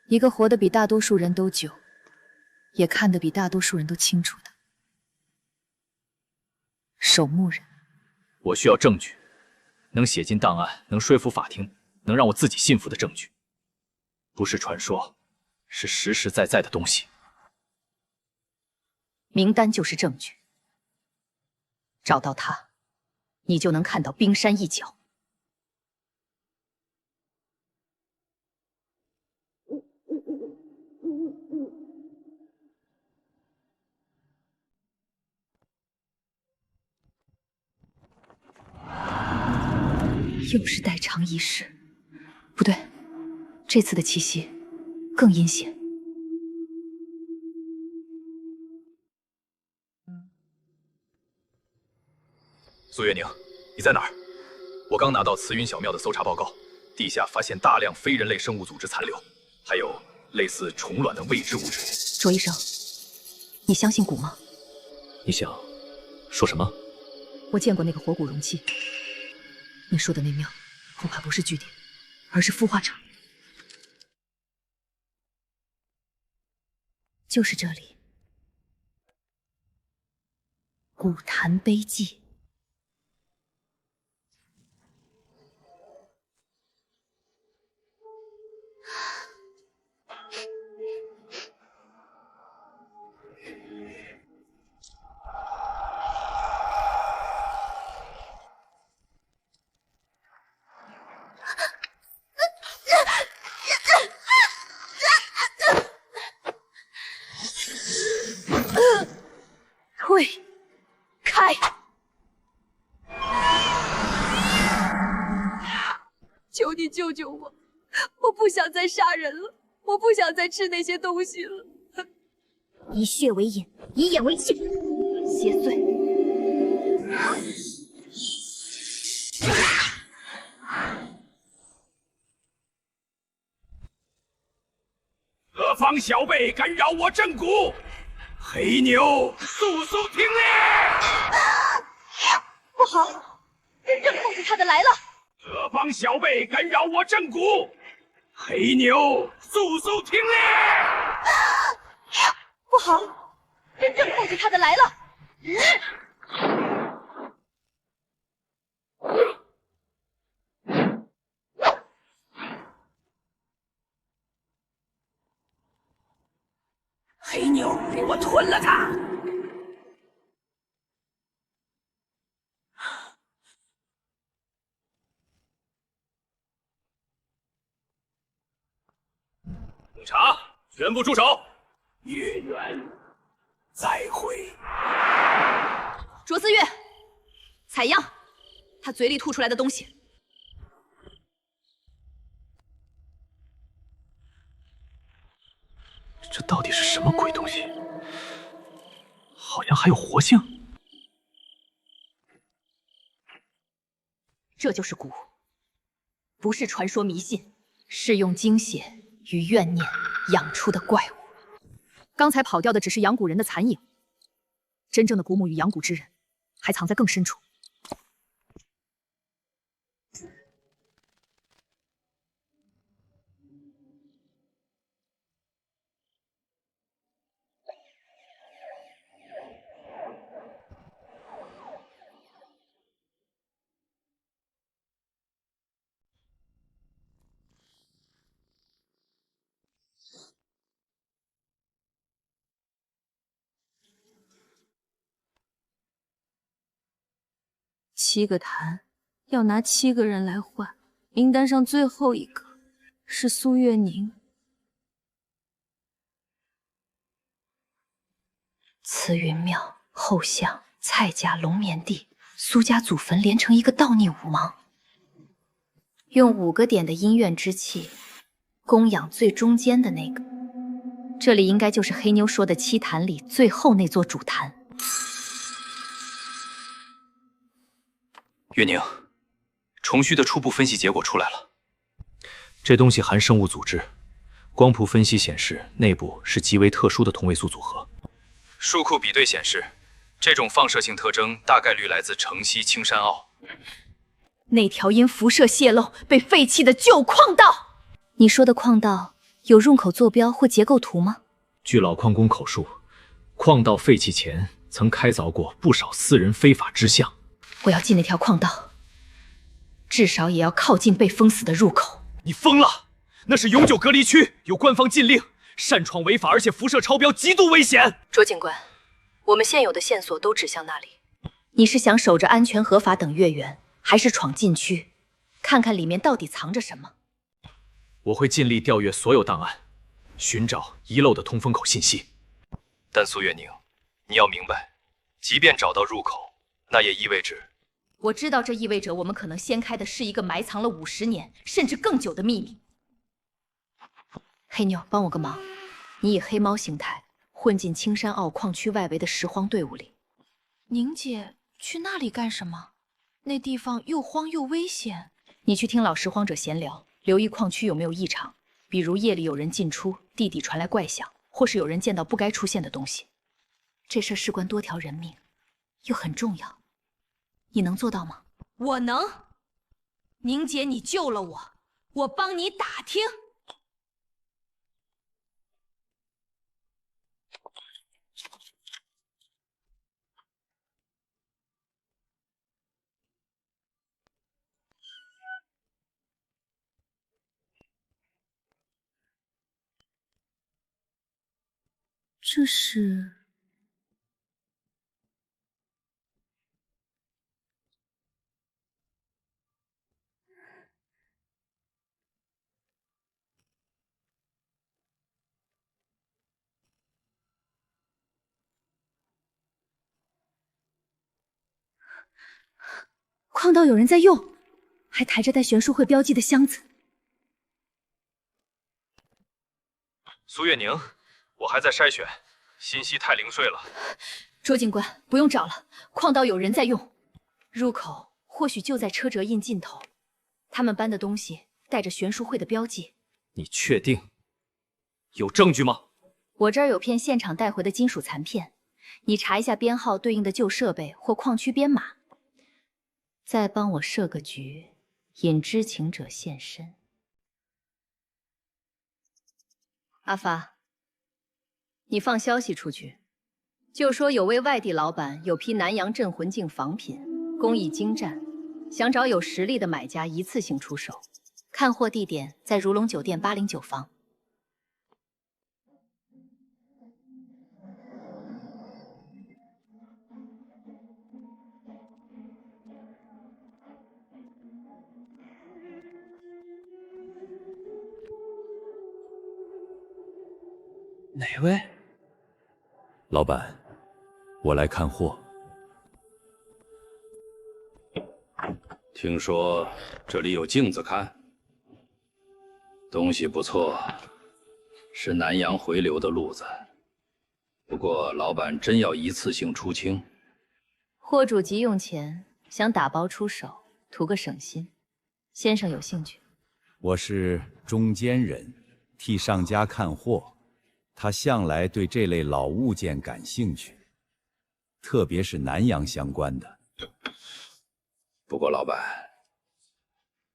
一个活得比大多数人都久，也看得比大多数人都清楚的守墓人。我需要证据，能写进档案，能说服法庭，能让我自己信服的证据，不是传说，是实实在在的东西。名单就是证据，找到他，你就能看到冰山一角。又是代偿仪式，不对，这次的气息更阴险。苏月宁，你在哪儿？我刚拿到慈云小庙的搜查报告，地下发现大量非人类生物组织残留，还有类似虫卵的未知物质。卓医生，你相信蛊吗？你想说什么？我见过那个活蛊容器，你说的那庙恐怕不是据点，而是孵化场。就是这里，蛊坛碑记。推开！求你救救我！我不想再杀人了，我不想再吃那些东西了。以血为引，以眼为线，邪祟！何方小辈敢扰我正骨？黑牛，速速听令！不好，真正控制他的来了！何方小辈敢扰我正骨？黑牛，速速听令！不好，真正控制他的来了！黑牛，给我吞了它！警察，全部住手！月圆，再会。卓思月，采样，他嘴里吐出来的东西。这到底是什么鬼东西？好像还有活性。这就是蛊，不是传说迷信，是用精血与怨念养出的怪物。刚才跑掉的只是养蛊人的残影，真正的蛊母与养蛊之人还藏在更深处。7个坛，要拿7个人来换。名单上最后一个是苏月宁。慈云庙、后巷、蔡家、龙眠地、苏家祖坟连成一个盗孽五芒，用5个点的阴怨之气供养最中间的那个。这里应该就是黑妞说的7坛里最后那座主坛。月宁，重虚的初步分析结果出来了。这东西含生物组织，光谱分析显示内部是极为特殊的同位素组合。数库比对显示，这种放射性特征大概率来自城西青山坳。那条因辐射泄漏被废弃的旧矿道。你说的矿道有入口坐标或结构图吗？据老矿工口述，矿道废弃前曾开凿过不少私人非法支项。我要进那条矿道，至少也要靠近被封死的入口。你疯了！那是永久隔离区，有官方禁令，擅闯违法，而且辐射超标，极度危险。卓警官，我们现有的线索都指向那里。你是想守着安全合法等月圆，还是闯禁区，看看里面到底藏着什么？我会尽力调阅所有档案，寻找遗漏的通风口信息。但苏月宁，你要明白，即便找到入口，那也意味着我知道这意味着我们可能掀开的是一个埋藏了50年甚至更久的秘密。黑妞，帮我个忙，你以黑猫形态混进青山坳矿区外围的拾荒队伍里。宁姐去那里干什么？那地方又荒又危险。你去听老拾荒者闲聊，留意矿区有没有异常，比如夜里有人进出，地底传来怪响，或是有人见到不该出现的东西。这事事关多条人命，又很重要。你能做到吗？我能。宁姐，你救了我，我帮你打听。这是……矿道有人在用，还抬着带玄术会标记的箱子。苏月宁，我还在筛选，信息太零碎了。周警官，不用找了，矿道有人在用，入口或许就在车辙印尽头。他们搬的东西带着玄术会的标记。你确定？有证据吗？我这儿有片现场带回的金属残片，你查一下编号对应的旧设备或矿区编码，再帮我设个局，引知情者现身。阿发，你放消息出去，就说有位外地老板有批南洋镇魂镜仿品，工艺精湛，想找有实力的买家一次性出手。看货地点在如龙酒店809房。哪位？老板，我来看货。听说这里有镜子看，东西不错，是南洋回流的路子。不过老板真要一次性出清？货主急用钱，想打包出手，图个省心。先生有兴趣？我是中间人，替上家看货。他向来对这类老物件感兴趣，特别是南洋相关的。不过老板，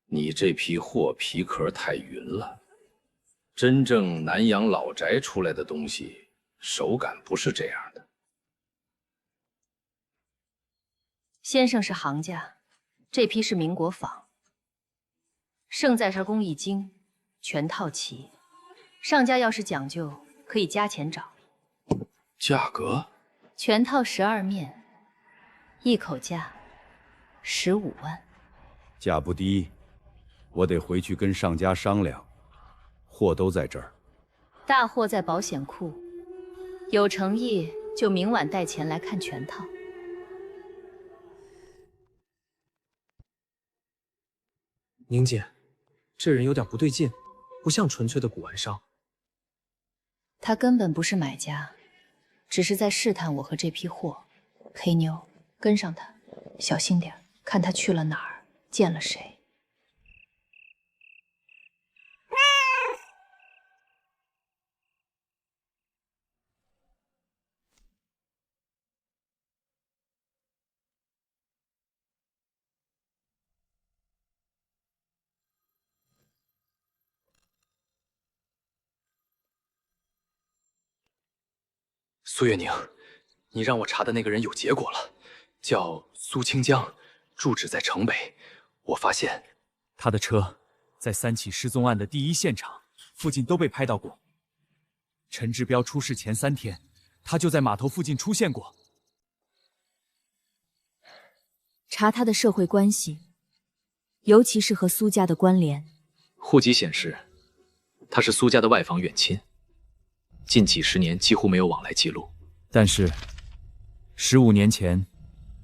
你这批货皮壳太匀了，真正南洋老宅出来的东西手感不是这样的。先生是行家，这批是民国仿，胜在是工艺精，全套齐。上家要是讲究，可以加钱找。价格？全套12面，一口价15万。价不低，我得回去跟上家商量。货都在这儿。大货在保险库，有诚意就明晚带钱来看全套。宁姐，这人有点不对劲，不像纯粹的古玩商。他根本不是买家，只是在试探我和这批货。黑妞，跟上他，小心点，看他去了哪儿，见了谁。苏月宁，你让我查的那个人有结果了，叫苏清江，住址在城北。我发现他的车在3起失踪案的第1现场附近都被拍到过。陈志彪出事前3天，他就在码头附近出现过。查他的社会关系，尤其是和苏家的关联。户籍显示，他是苏家的外房远亲。近几10年几乎没有往来记录，但是15年前，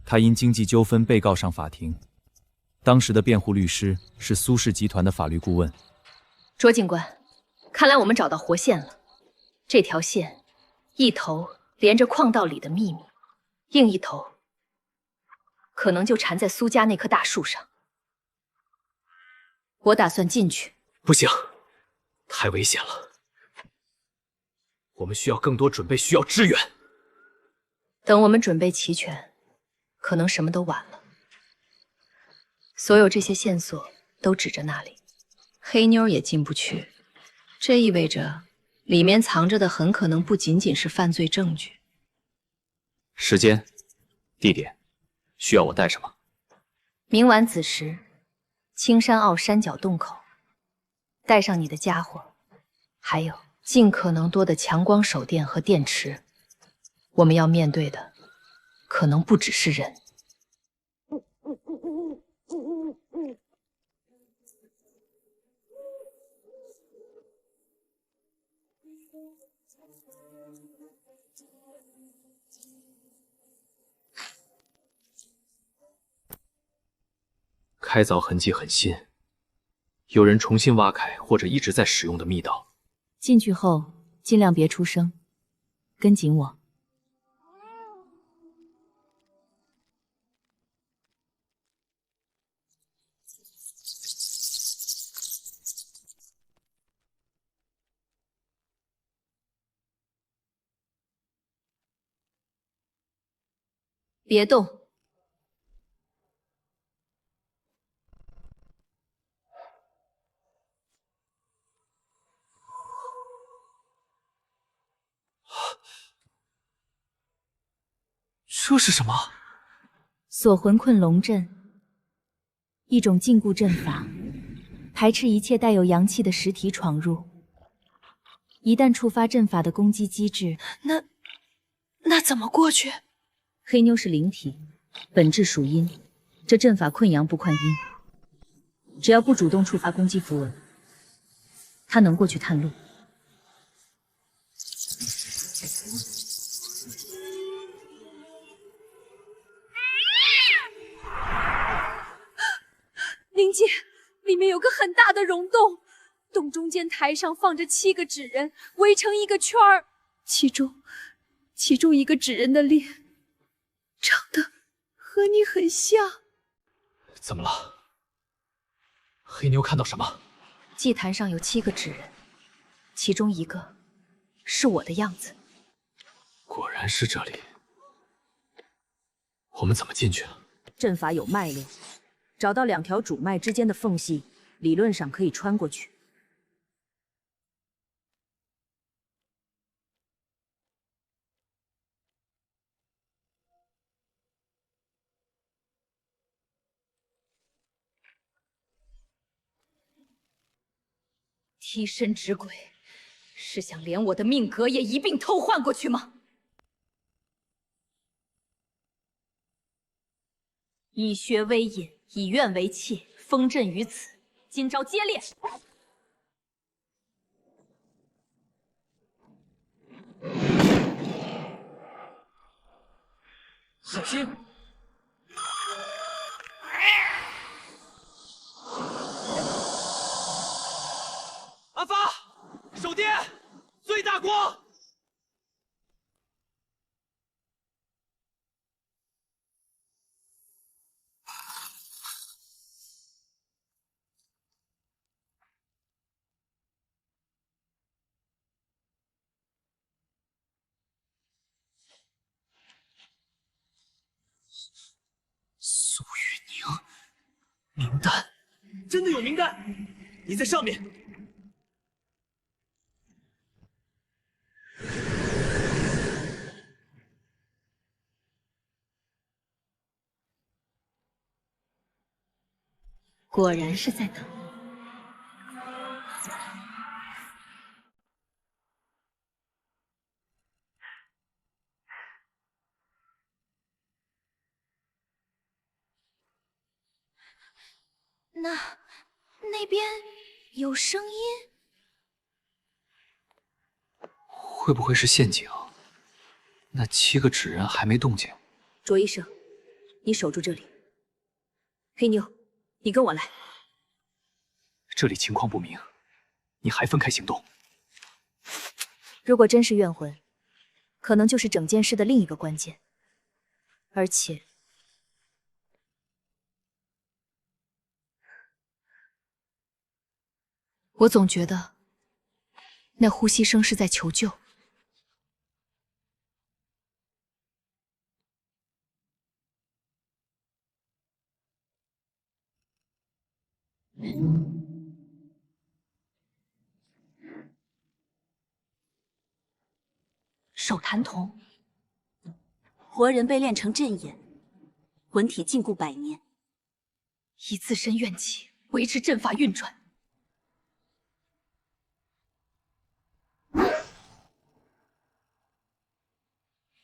他因经济纠纷被告上法庭，当时的辩护律师是苏氏集团的法律顾问。卓警官，看来我们找到活线了。这条线一头连着矿道里的秘密，另一头可能就缠在苏家那棵大树上。我打算进去。不行，太危险了。我们需要更多准备，需要支援。等我们准备齐全，可能什么都晚了。所有这些线索都指着那里，黑妞也进不去，这意味着里面藏着的很可能不仅仅是犯罪证据。时间、地点，需要我带什么？明晚子时，青山坳山脚洞口，带上你的家伙，还有尽可能多的强光手电和电池。我们要面对的可能不只是人。开凿痕迹很新，有人重新挖开或者一直在使用的密道。进去后尽量别出声，跟紧我。别动。这是什么？锁魂困龙阵，一种禁锢阵法，排斥一切带有阳气的实体闯入。一旦触发阵法的攻击机制，那怎么过去？黑妞是灵体，本质属阴，这阵法困阳不困阴，只要不主动触发攻击符文，她能过去探路。灵姐，里面有个很大的溶洞，洞中间台上放着7个纸人，围成一个圈儿，其中一个纸人的脸长得和你很像。怎么了？黑妞看到什么？祭坛上有7个纸人，其中一个是我的样子。果然是这里。我们怎么进去啊？阵法有脉络，找到2条主脉之间的缝隙，理论上可以穿过去。替身之鬼，是想连我的命格也一并偷换过去吗？以血为引，以怨为切，封阵于此，今朝接练。小心！阿发，手电，最大光。苏玉宁，名单，真的有名单！你在上面。果然是在等我。那边有声音，会不会是陷阱？那7个纸人还没动静。卓医生，你守住这里。黑妞，你跟我来。这里情况不明，你还分开行动？如果真是怨魂，可能就是整件事的另一个关键。而且，我总觉得那呼吸声是在求救。手谭童，活人被炼成阵眼，魂体禁锢100年，以自身怨气维持阵法运转。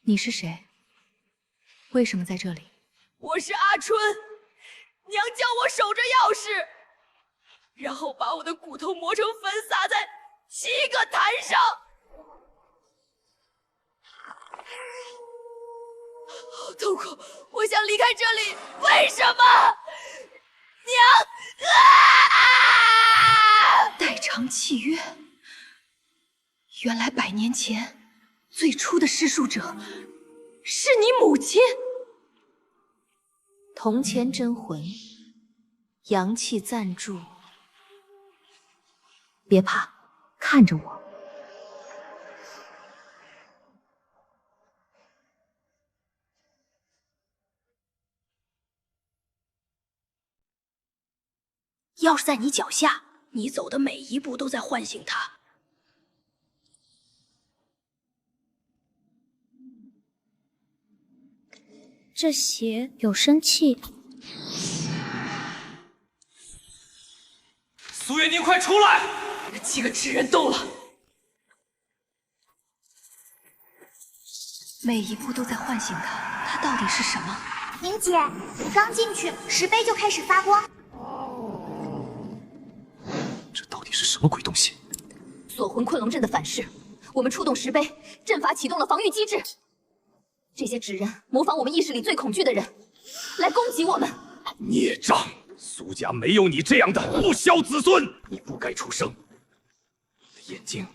你是谁？为什么在这里？我是阿春，娘叫我守着钥匙，然后把我的骨头磨成粉撒在7个坛上。好痛苦，我想离开这里。为什么？娘！代偿契约。原来100年前，最初的施术者是你母亲。铜钱真魂，阳气暂驻。别怕，看着我。钥匙在你脚下，你走的每一步都在唤醒他。这血有生气。苏月，您快出来！ 7个纸人动了，每一步都在唤醒他。他到底是什么？宁姐，你刚进去，石碑就开始发光。这到底是什么鬼东西？锁魂困龙阵的反噬，我们触动石碑，阵法启动了防御机制。这些纸人模仿我们意识里最恐惧的人，来攻击我们。孽障！苏家没有你这样的不孝子孙，你不该出生。你的眼睛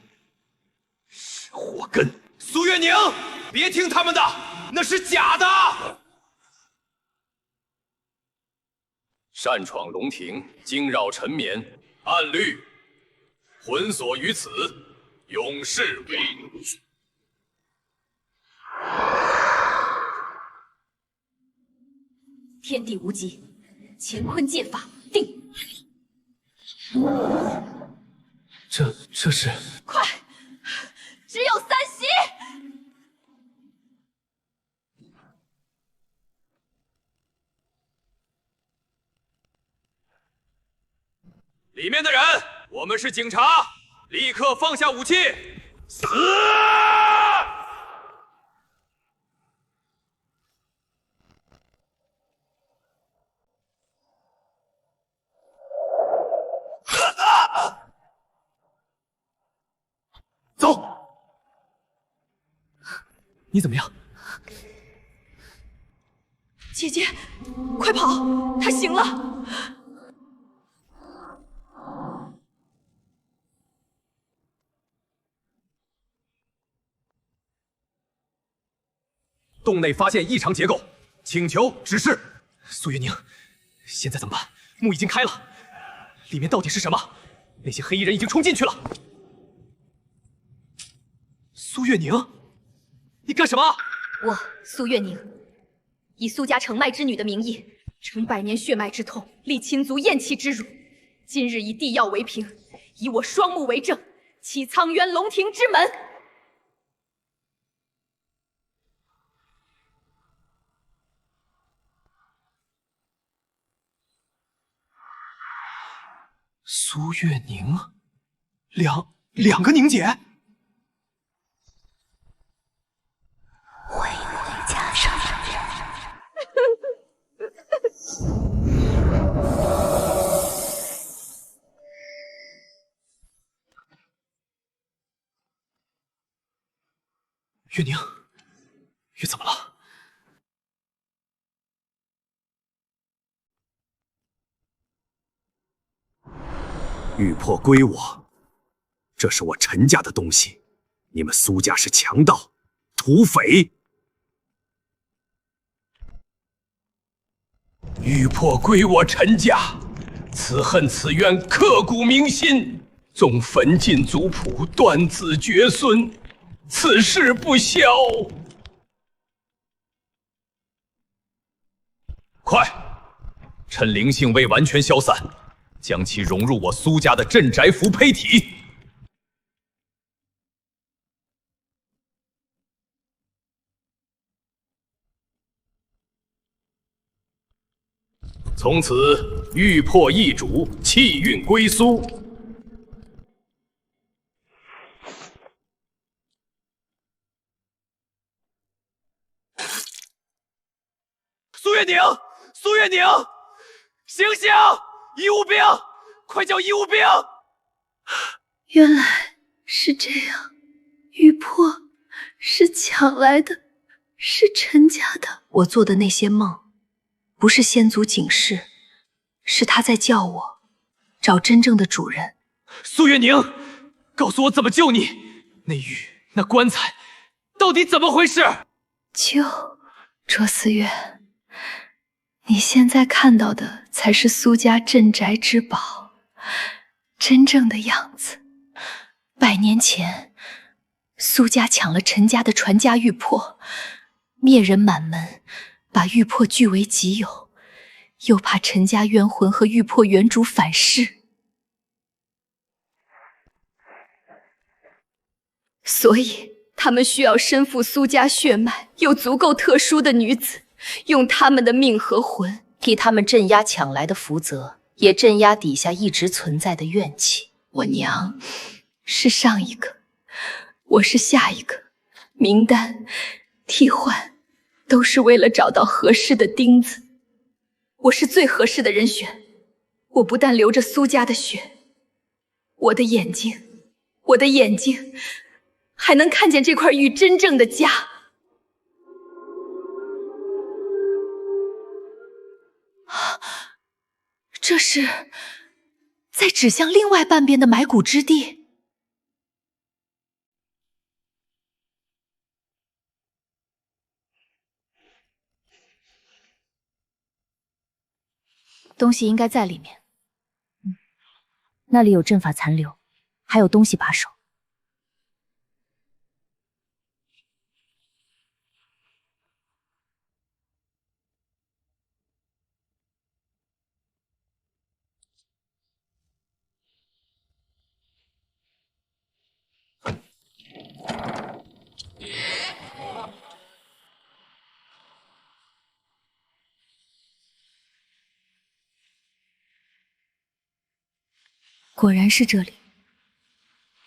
是祸根。苏月宁，别听他们的，那是假的。擅闯龙庭，惊扰沉眠，按律魂锁于此，永世为奴。天地无极，乾坤剑法定。这是快，只有3席。里面的人，我们是警察，立刻放下武器，死！走！你怎么样？姐姐，快跑！他醒了。洞内发现异常结构，请求指示。苏月宁，现在怎么办？墓已经开了，里面到底是什么？那些黑衣人已经冲进去了。苏月宁，你干什么？我苏月宁，以苏家承脉之女的名义，承100年血脉之痛，历亲族厌弃之辱。今日以地药为凭，以我双目为证，启苍渊龙庭之门。苏月宁，两个宁姐。回家上人。月宁，月怎么了？玉魄归我，这是我陈家的东西，你们苏家是强盗、土匪。玉魄归我陈家，此恨此怨刻骨铭心，纵焚尽族谱，断子绝孙，此事不消。快，趁灵性未完全消散，将其融入我苏家的镇宅符胚体。从此玉魄易主，气运归苏。苏月宁，苏月宁，醒醒！医务兵，快叫医务兵！原来是这样，玉魄是抢来的，是陈家的。我做的那些梦，不是先祖警示，是他在叫我找真正的主人。苏月宁，告诉我怎么救你？那玉，那棺材，到底怎么回事？卓思月，你现在看到的才是苏家镇宅之宝，真正的样子。100年前，苏家抢了陈家的传家玉魄，灭人满门，把玉魄据为己有，又怕陈家冤魂和玉魄原主反噬，所以他们需要身负苏家血脉又足够特殊的女子，用他们的命和魂替他们镇压抢来的福泽，也镇压底下一直存在的怨气。我娘是上一个，我是下一个，名单替换都是为了找到合适的钉子。我是最合适的人选。我不但流着苏家的血，我的眼睛还能看见这块玉真正的家。这是在指向另外半边的埋骨之地。东西应该在里面。那里有阵法残留，还有东西把守。果然是这里，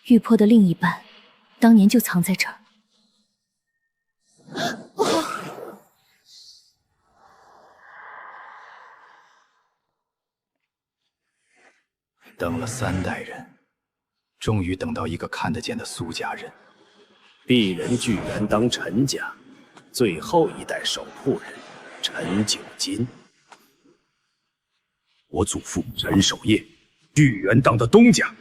玉魄的另一半，当年就藏在这儿。等了3代人，终于等到一个看得见的苏家人。鄙人巨源当陈家最后一代守护人陈九金。我祖父陈守业，巨源当的东家。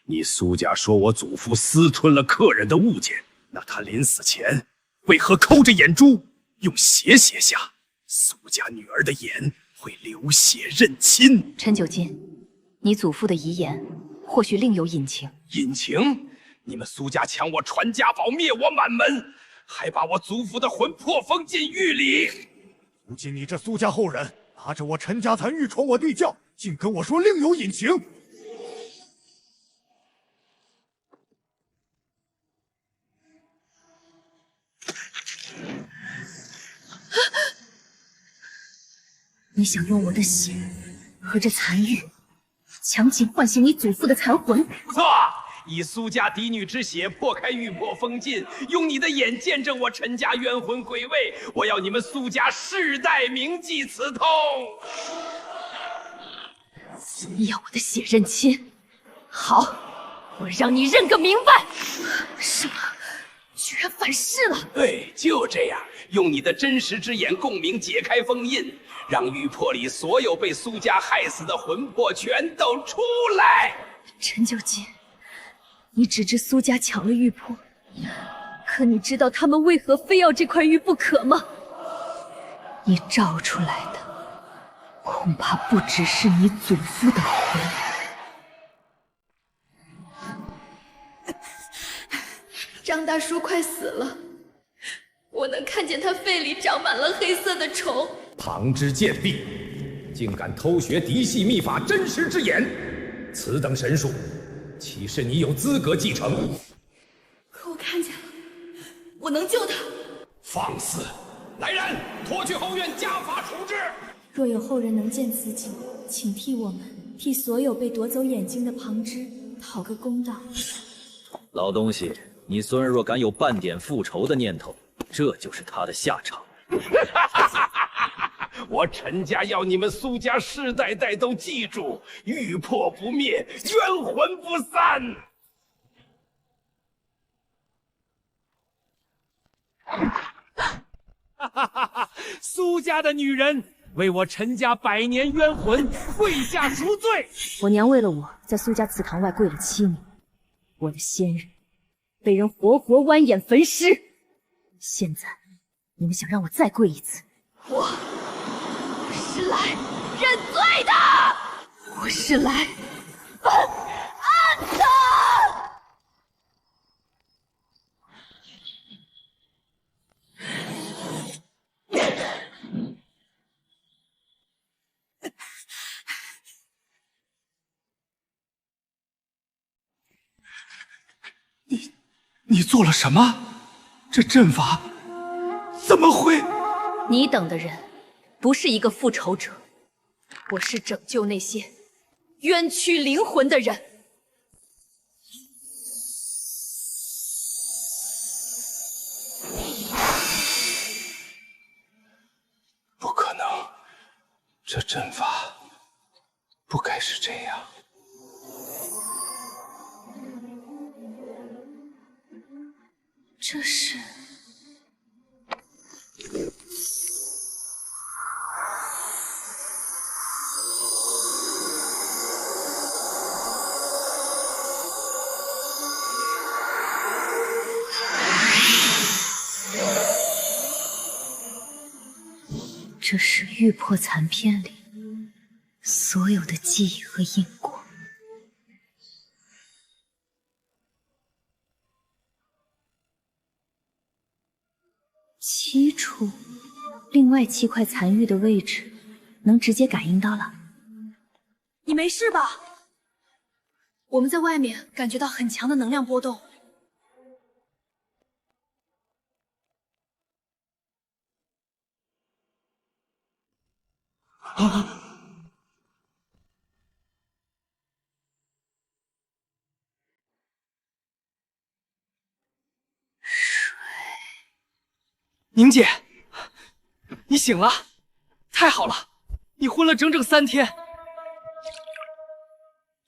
你苏家说我祖父私吞了客人的物件，那他临死前为何抠着眼珠，用血写下苏家女儿的眼会流血认亲？陈九金，你祖父的遗言或许另有隐情。隐情？你们苏家抢我传家宝，灭我满门，还把我祖父的魂魄封进狱里。如今你这苏家后人拿着我陈家残玉闯我地窖，竟跟我说另有隐情。你想用我的血和这残玉强行唤醒你祖父的残魂？不错，以苏家嫡女之血破开玉魄封禁，用你的眼见证我陈家冤魂归位，我要你们苏家世代铭记此痛。你要我的血认亲？好，我让你认个明白。什么？居然反噬了！对，就这样，用你的真实之眼共鸣解开封印，让玉魄里所有被苏家害死的魂魄全都出来。陈九剑，你只知苏家抢了玉魄，可你知道他们为何非要这块玉不可吗？你照出来的，恐怕不只是你祖父的魂。张大叔快死了，我能看见他肺里长满了黑色的虫。旁支贱婢，竟敢偷学嫡系秘法真实之眼，此等神术，岂是你有资格继承？可我看见了，我能救他。放肆！来人，拖去后院家法处置。若有后人能见此景，请替我们替所有被夺走眼睛的旁支讨个公道。老东西，你孙儿若敢有半点复仇的念头，这就是他的下场。我陈家要你们苏家世代代都记住：玉魄不灭，冤魂不散。苏家的女人为我陈家百年冤魂跪下赎罪。我娘为了我在苏家祠堂外跪了7年，我的先人被人活活剜眼焚尸。现在你们想让我再跪一次？我是来认罪的，我是来犯案的。你做了什么？这阵法怎么会？你等的人不是一个复仇者，我是拯救那些冤屈灵魂的人。不可能，这阵法不该是这样。这是……这是玉魄残篇里所有的记忆和因果。7处，另外7块残玉的位置能直接感应到了。你没事吧？我们在外面感觉到很强的能量波动。宁姐，你醒了，太好了！你昏了整整3天。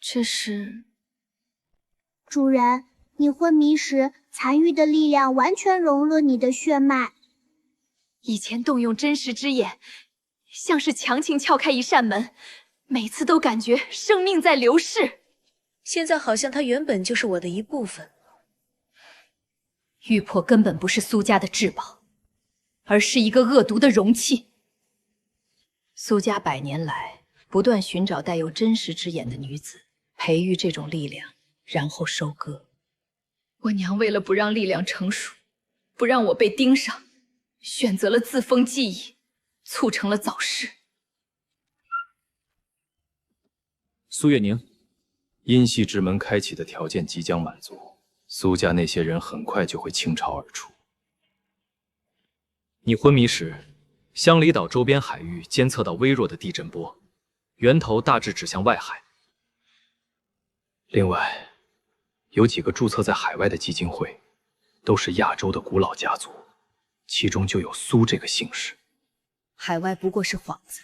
这是……主人，你昏迷时，残玉的力量完全融入你的血脉。以前动用真实之眼，像是强行撬开一扇门，每次都感觉生命在流逝。现在好像它原本就是我的一部分。玉魄根本不是苏家的至宝，而是一个恶毒的容器。苏家100年来不断寻找带有真实之眼的女子，培育这种力量，然后收割。我娘为了不让力量成熟，不让我被盯上，选择了自封记忆，促成了早逝。苏月宁，阴系之门开启的条件即将满足，苏家那些人很快就会倾巢而出。你昏迷时，香里岛周边海域监测到微弱的地震波，源头大致指向外海。另外，有几个注册在海外的基金会，都是亚洲的古老家族，其中就有苏这个姓氏。海外不过是幌子，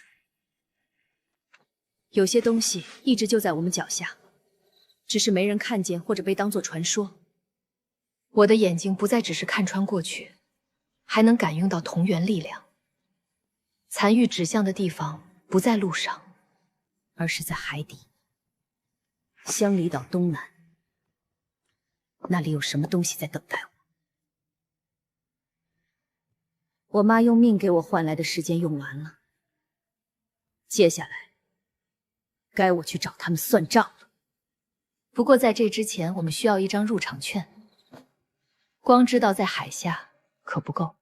有些东西一直就在我们脚下，只是没人看见或者被当作传说。我的眼睛不再只是看穿过去，还能感应到同源力量。残玉指向的地方不在路上，而是在海底。香里岛东南，那里有什么东西在等待我？我妈用命给我换来的时间用完了，接下来该我去找他们算账了。不过在这之前，我们需要一张入场券。光知道在海下可不够。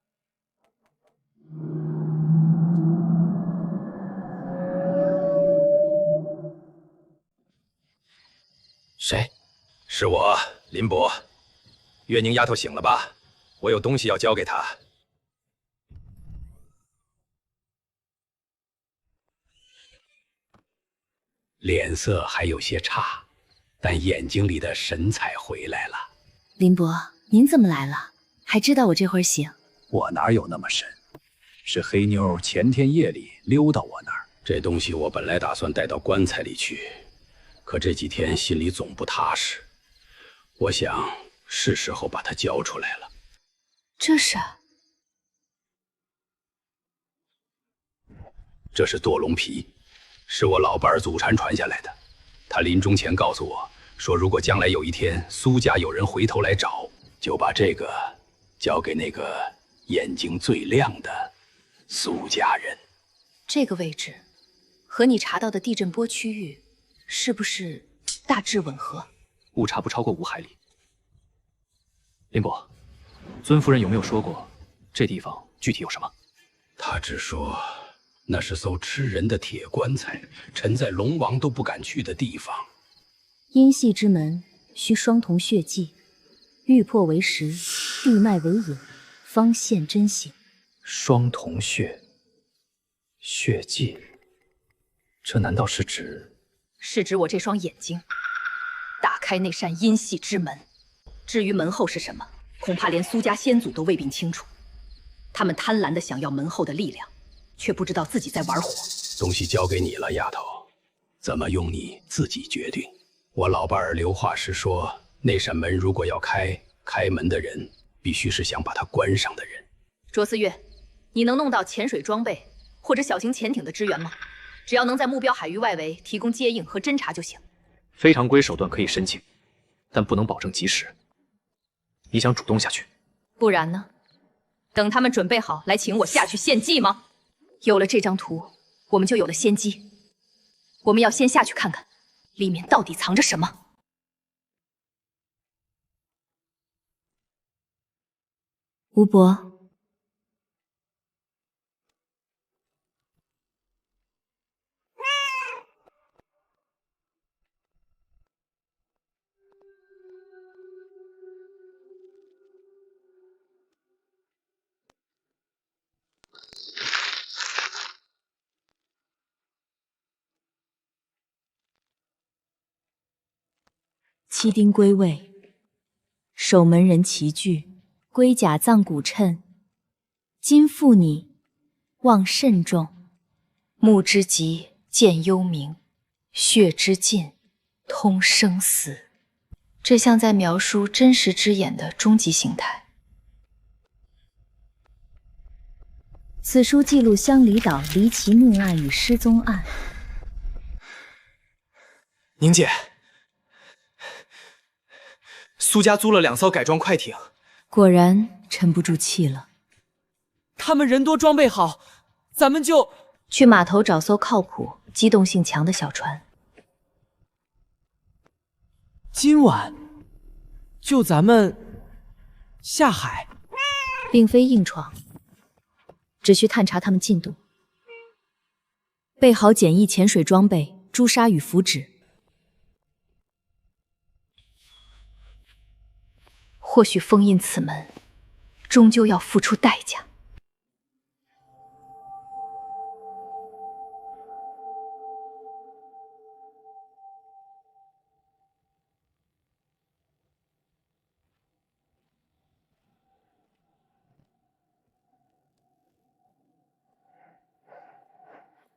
谁？是我，林伯。月宁丫头醒了吧？我有东西要交给她。脸色还有些差，但眼睛里的神采回来了。林伯，您怎么来了？还知道我这会儿醒？我哪有那么神？是黑妞前天夜里溜到我那儿。这东西我本来打算带到棺材里去，可这几天心里总不踏实。我想是时候把它交出来了。这是堕龙皮，是我老伴儿祖传传下来的。他临终前告诉我说，如果将来有一天苏家有人回头来找，就把这个交给那个眼睛最亮的苏家人。这个位置和你查到的地震波区域是不是大致吻合？误差不超过5海里。林伯，尊夫人有没有说过这地方具体有什么？他只说那是艘吃人的铁棺材，沉在龙王都不敢去的地方。阴系之门需双瞳血迹，玉魄为实，地脉为引，方现真形。双瞳血迹，这难道是指？是指我这双眼睛打开那扇阴系之门。至于门后是什么，恐怕连苏家先祖都未必清楚。他们贪婪地想要门后的力量，却不知道自己在玩火。东西交给你了，丫头，怎么用你自己决定。我老伴儿留话时说，那扇门如果要开，开门的人必须是想把它关上的人。卓思月，你能弄到潜水装备或者小型潜艇的支援吗？只要能在目标海域外围提供接应和侦察就行。非常规手段可以申请，但不能保证及时。你想主动下去？不然呢？等他们准备好来请我下去献祭吗？有了这张图，我们就有了先机。我们要先下去看看，里面到底藏着什么。吴伯，七丁归位，守门人齐聚，龟甲藏骨称，今复你，望慎重。目之极，见幽冥；血之尽，通生死。这像在描述真实之眼的终极形态。此书记录香里岛离奇命案与失踪案。宁姐，苏家租了2艘改装快艇，果然沉不住气了。他们人多装备好，咱们就去码头找艘靠谱、机动性强的小船。今晚就咱们下海，并非硬闯，只需探查他们进度，备好简易潜水装备、朱砂与符纸。或许封印此门，终究要付出代价。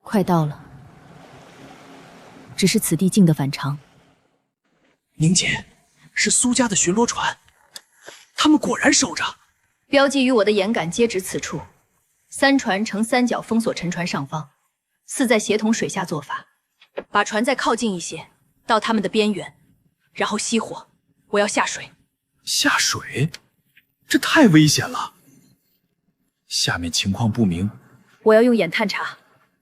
快到了，只是此地静得反常。宁姐，是苏家的巡逻船。他们果然守着。标记与我的眼感皆指此处，3船呈3角封锁沉船上方，似在协同水下做法。把船再靠近一些，到他们的边缘，然后熄火。我要下水。下水？这太危险了。下面情况不明，我要用眼探查，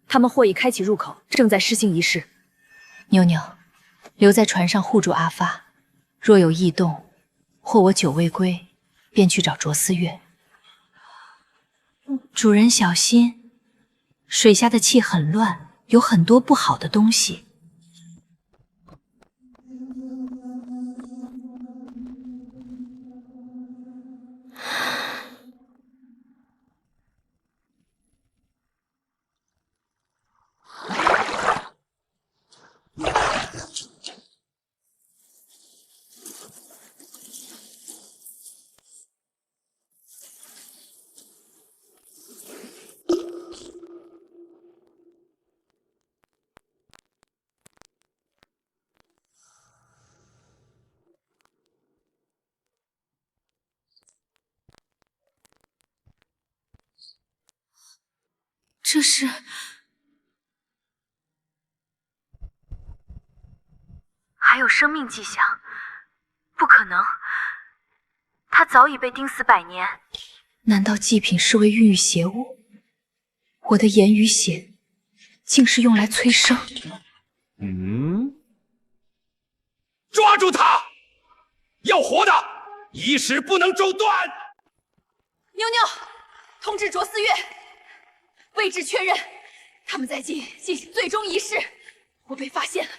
他们或已开启入口，正在施行仪式。妞妞，留在船上护住阿发，若有异动，或我久未归，便去找卓思月。主人小心，水下的气很乱，有很多不好的东西。这是……还有生命迹象，不可能，他早已被钉死100年。难道祭品是为孕育邪物？我的言与血，竟是用来催生？抓住他！要活的，仪式不能中断。妞妞，通知卓思月。位置确认，他们在进行最终仪式。我被发现了，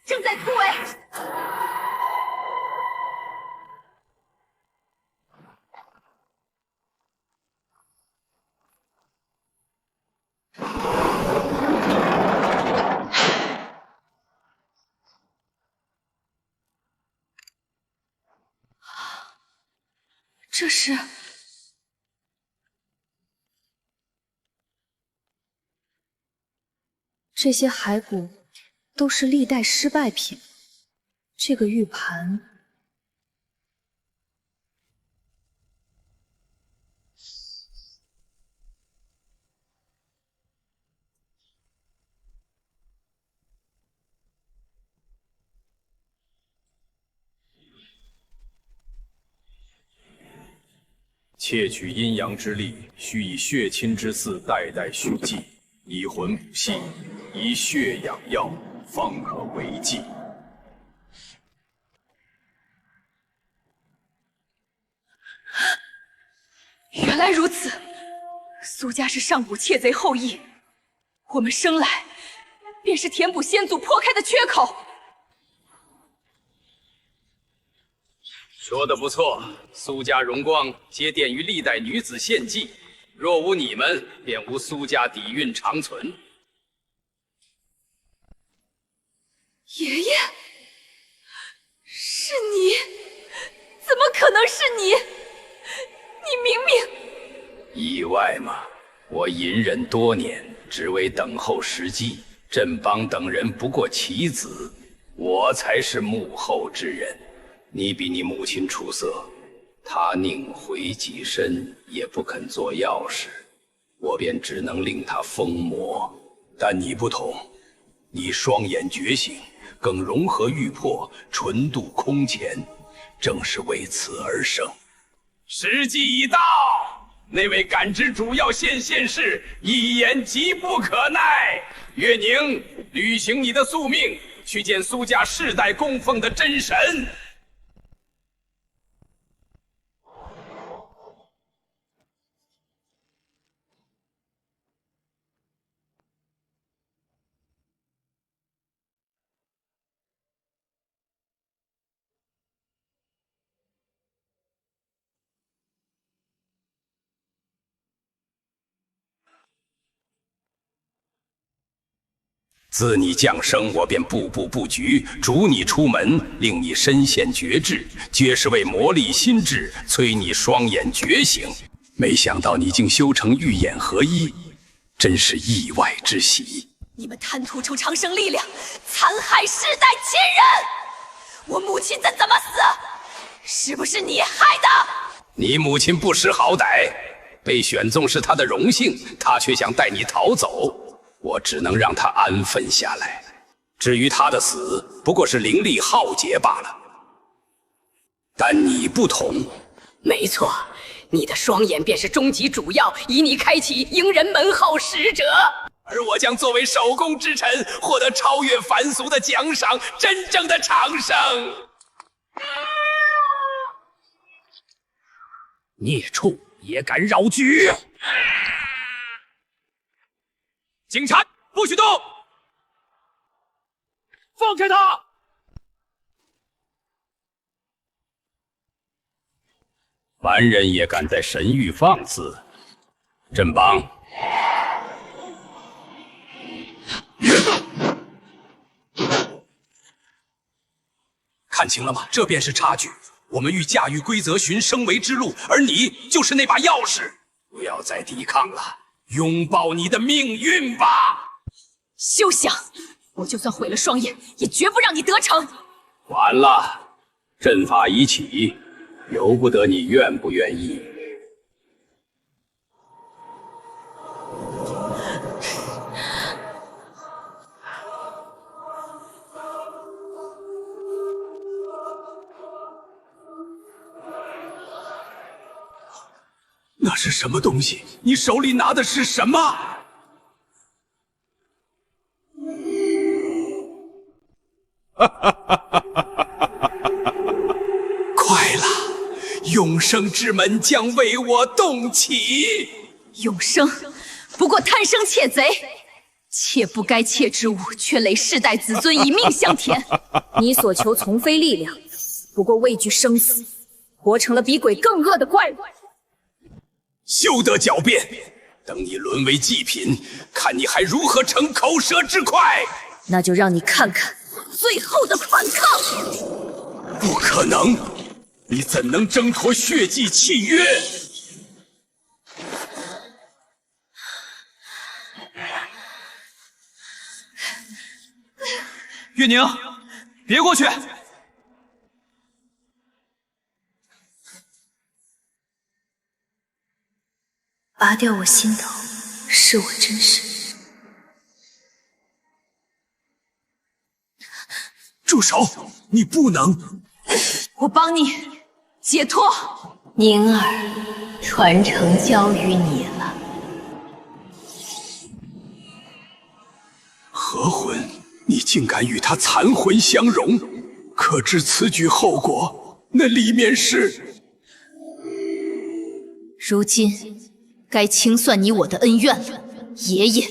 正在突围。这是……这些骸骨都是历代失败品。这个玉盘，窃取阴阳之力，须以血亲之嗣代代续继，以魂补息，以血养药，方可为继。原来如此，苏家是上古窃贼后裔，我们生来便是填补先祖破开的缺口。说得不错，苏家荣光皆奠于历代女子献祭，若无你们，便无苏家底蕴长存。爷爷，是你？怎么可能是你？你明明……意外吗？我隐忍多年，只为等候时机。振邦等人不过棋子，我才是幕后之人。你比你母亲出色，她宁毁己身也不肯做钥匙，我便只能令她疯魔。但你不同，你双眼觉醒，更融合玉魄，纯度空前，正是为此而生。时机已到，那位感知主要现世，一言急不可耐。月宁，履行你的宿命，去见苏家世代供奉的真神。自你降生，我便步步布局，逐你出门，令你身陷绝志，皆是为磨砺心智，催你双眼觉醒。没想到你竟修成玉眼合一，真是意外之喜。你们贪图求长生力量，残害世代亲人，我母亲怎么死？是不是你害的？你母亲不识好歹，被选中是她的荣幸，她却想带你逃走，我只能让她安分下来。至于她的死，不过是灵力耗竭罢了。但你不同，没错，你的双眼便是终极主要，以你开启迎人门后使者。而我将作为守宫之臣，获得超越凡俗的奖赏，真正的长生。孽畜也敢扰局！警察不许动！放开他！凡人也敢在神域放肆，振邦。看清了吗？这便是差距。我们欲驾驭规则，寻升维之路，而你就是那把钥匙。不要再抵抗了，拥抱你的命运吧！休想！我就算毁了双眼，也绝不让你得逞。完了，阵法已起，由不得你愿不愿意。那是什么东西？你手里拿的是什么？快了，永生之门将为我动起。永生，不过贪生窃贼，窃不该窃之物，却累世代子孙以命相填。你所求从非力量，不过畏惧生死，活成了比鬼更恶的怪物。休得狡辩！等你沦为祭品，看你还如何逞口舌之快！那就让你看看最后的反抗！不可能！你怎能挣脱血祭契约？月宁，别过去！拔掉我心头，是我真实。住手！你不能！我帮你解脱。宁儿，传承交于你了。何魂？你竟敢与他残魂相融，可知此举后果？那里面是……如今。该清算你我的恩怨了，爷爷。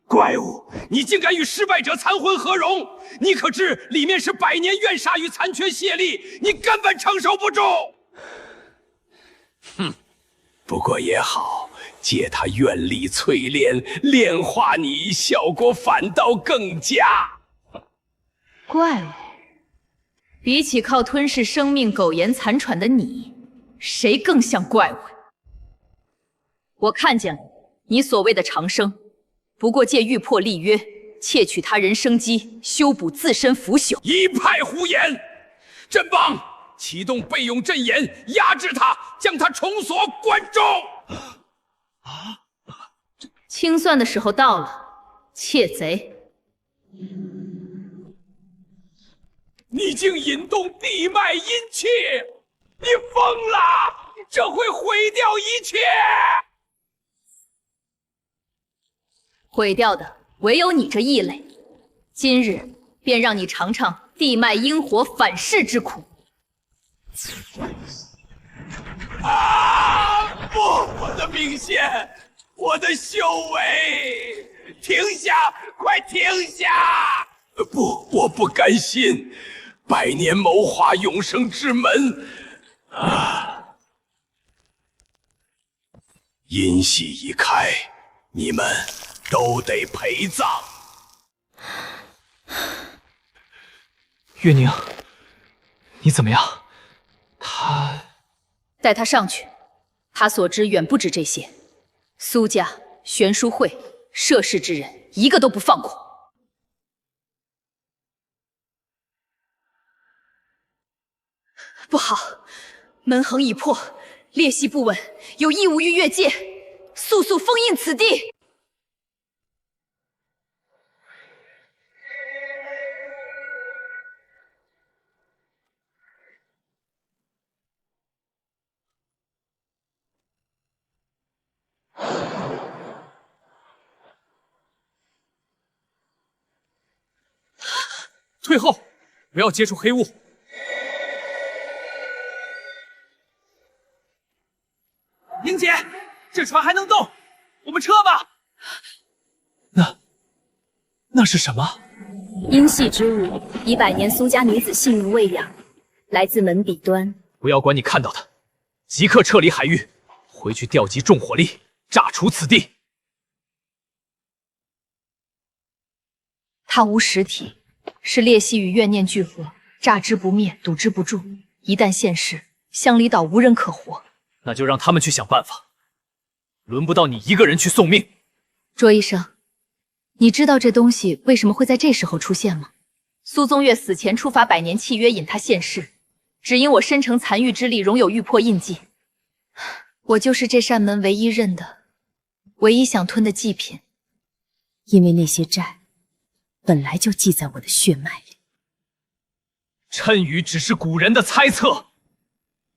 怪物，你竟敢与失败者残魂合融！你可知里面是百年怨煞与残缺泄力，你根本承受不住！哼，不过也好。借他愿力淬炼，炼化你，效果反倒更佳。怪物，比起靠吞噬生命苟延残喘的你，谁更像怪物？我看见了，你所谓的长生，不过借欲破立约，窃取他人生机，修补自身腐朽。一派胡言！振邦，启动备用阵眼，压制他，将他重锁关中。清算的时候到了，窃贼！你竟引动地脉阴气！你疯了！这会毁掉一切！毁掉的唯有你这异类。今日便让你尝尝地脉阴火反噬之苦。啊！不，我的命线，我的修为！停下！快停下！不，我不甘心！百年谋划永生之门，阴隙一开，你们都得陪葬。月宁，你怎么样？他带他上去，他所知远不止这些。苏家、玄书会涉事之人，一个都不放过。不好，门横已破，裂隙不稳，有异物欲越界，速速封印此地！退后，不要接触黑雾。英姐，这船还能动，我们撤吧。那是什么？阴系之物，以百年苏家女子性命喂养，来自门彼端。不要管你看到的，即刻撤离海域，回去调集重火力，炸除此地。它无实体，是裂隙与怨念聚合，炸之不灭，堵之不住。一旦现世，香里岛无人可活。那就让他们去想办法，轮不到你一个人去送命。卓医生，你知道这东西为什么会在这时候出现吗？苏宗岳死前触发百年契约，引他现世，只因我深承残狱之力，容有玉魄印记。我就是这扇门唯一认的、唯一想吞的祭品。因为那些债本来就记在我的血脉里。谶语只是古人的猜测，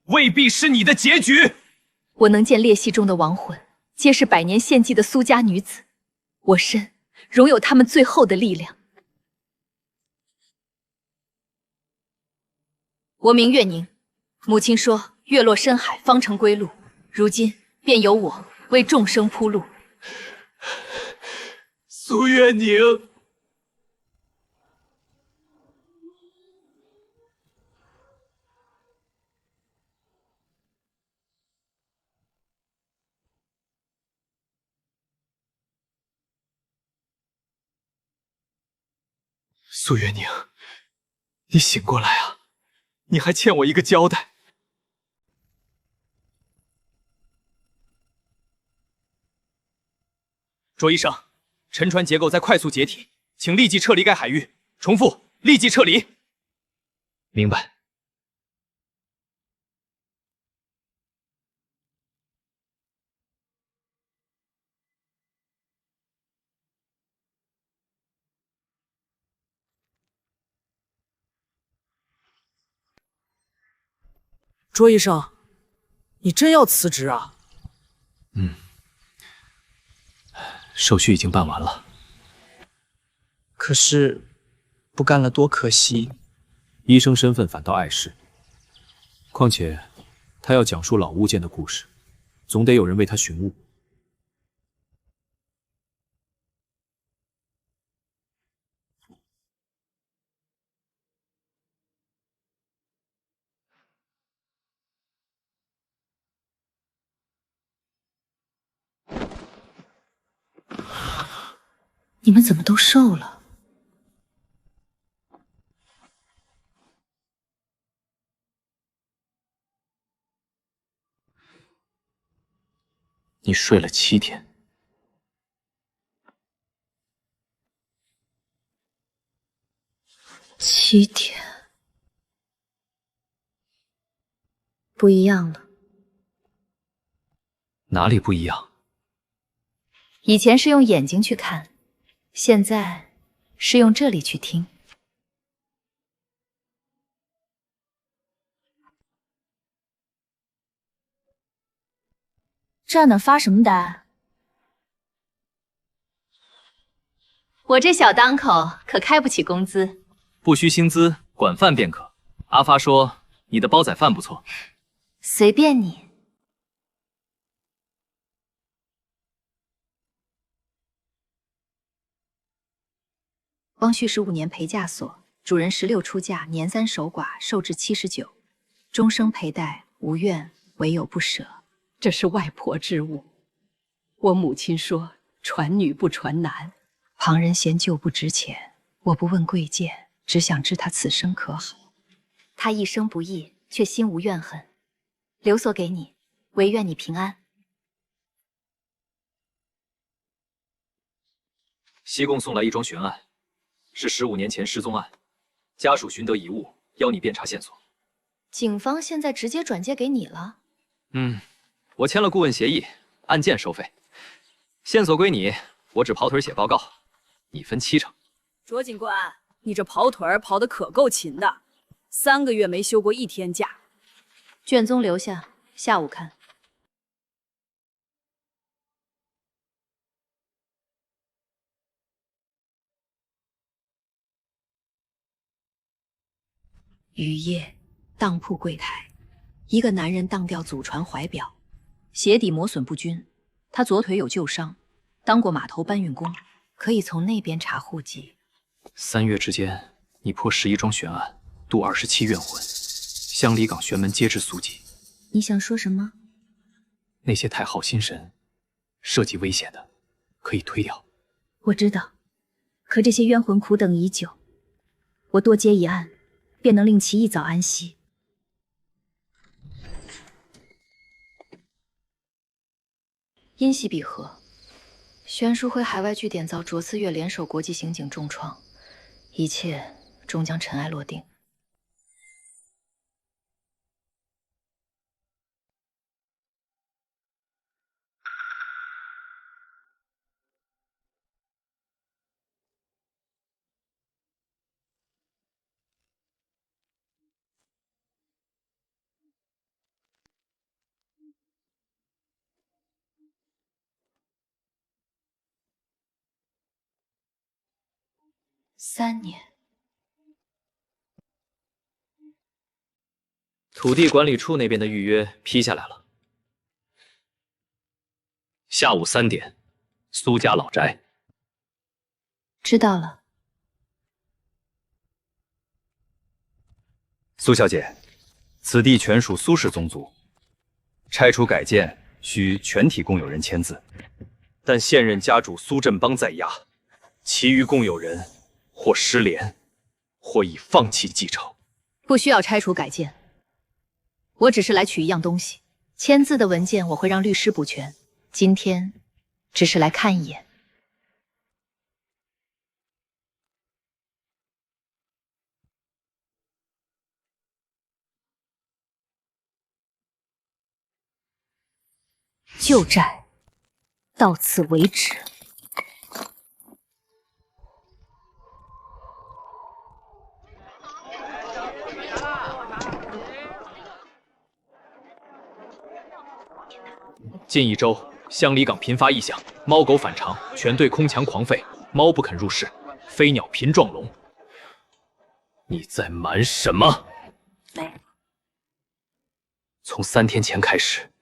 未必是你的结局。我能见裂隙中的亡魂，皆是百年献祭的苏家女子，我身容有她们最后的力量。我名月宁，母亲说月落深海方成归路，如今便由我为众生铺路。苏月宁。苏月宁，你醒过来啊！你还欠我一个交代。卓医生，沉船结构在快速解体，请立即撤离该海域。重复，立即撤离。明白。卓医生，你真要辞职啊？手续已经办完了。可是，不干了多可惜。医生身份反倒碍事。况且，他要讲述老物件的故事，总得有人为他寻物。你们怎么都瘦了？你睡了7天。7天，不一样了。哪里不一样？以前是用眼睛去看，现在是用这里去听。站那发什么呆？我这小档口可开不起工资，不需薪资，管饭便可。阿发说你的煲仔饭不错，随便你。光绪15年陪嫁所，主人16出嫁，年3守寡，寿至79，终生陪戴，无怨，唯有不舍。这是外婆之物，我母亲说传女不传男。旁人嫌旧不值钱，我不问贵贱，只想知他此生可好。他一生不易，却心无怨恨，留所给你，唯愿你平安。西贡送来一桩悬案，是15年前失踪案，家属寻得遗物，邀你遍查线索。警方现在直接转接给你了。我签了顾问协议，按件收费。线索归你，我只跑腿写报告，你分70%。卓警官，你这跑腿跑得可够勤的，3个月没休过1天假。卷宗留下，下午看。雨夜，当铺柜台，一个男人当掉祖传怀表，鞋底磨损不均，他左腿有旧伤，当过码头搬运工，可以从那边查户籍。3月之间，你破11桩悬案，渡27冤魂，乡里港悬门皆知苏籍。你想说什么？那些太好心神、涉及危险的，可以推掉。我知道，可这些冤魂苦等已久，我多接一案，便能令其一早安息。因系闭合，悬书辉海外据点遭卓思月联手国际刑警重创，一切终将尘埃落定。3年。土地管理处那边的预约批下来了。下午3点，苏家老宅。知道了。苏小姐，此地全属苏氏宗族，拆除改建需全体共有人签字，但现任家主苏振邦在押，其余共有人或失联，或已放弃继承。不需要拆除改建，我只是来取一样东西，签字的文件我会让律师补全，今天只是来看一眼。旧债到此为止。近1周，乡里港频发异响，猫狗反常，全队空墙狂吠，猫不肯入室，飞鸟频撞笼。你在瞒什么？没。从3天前开始，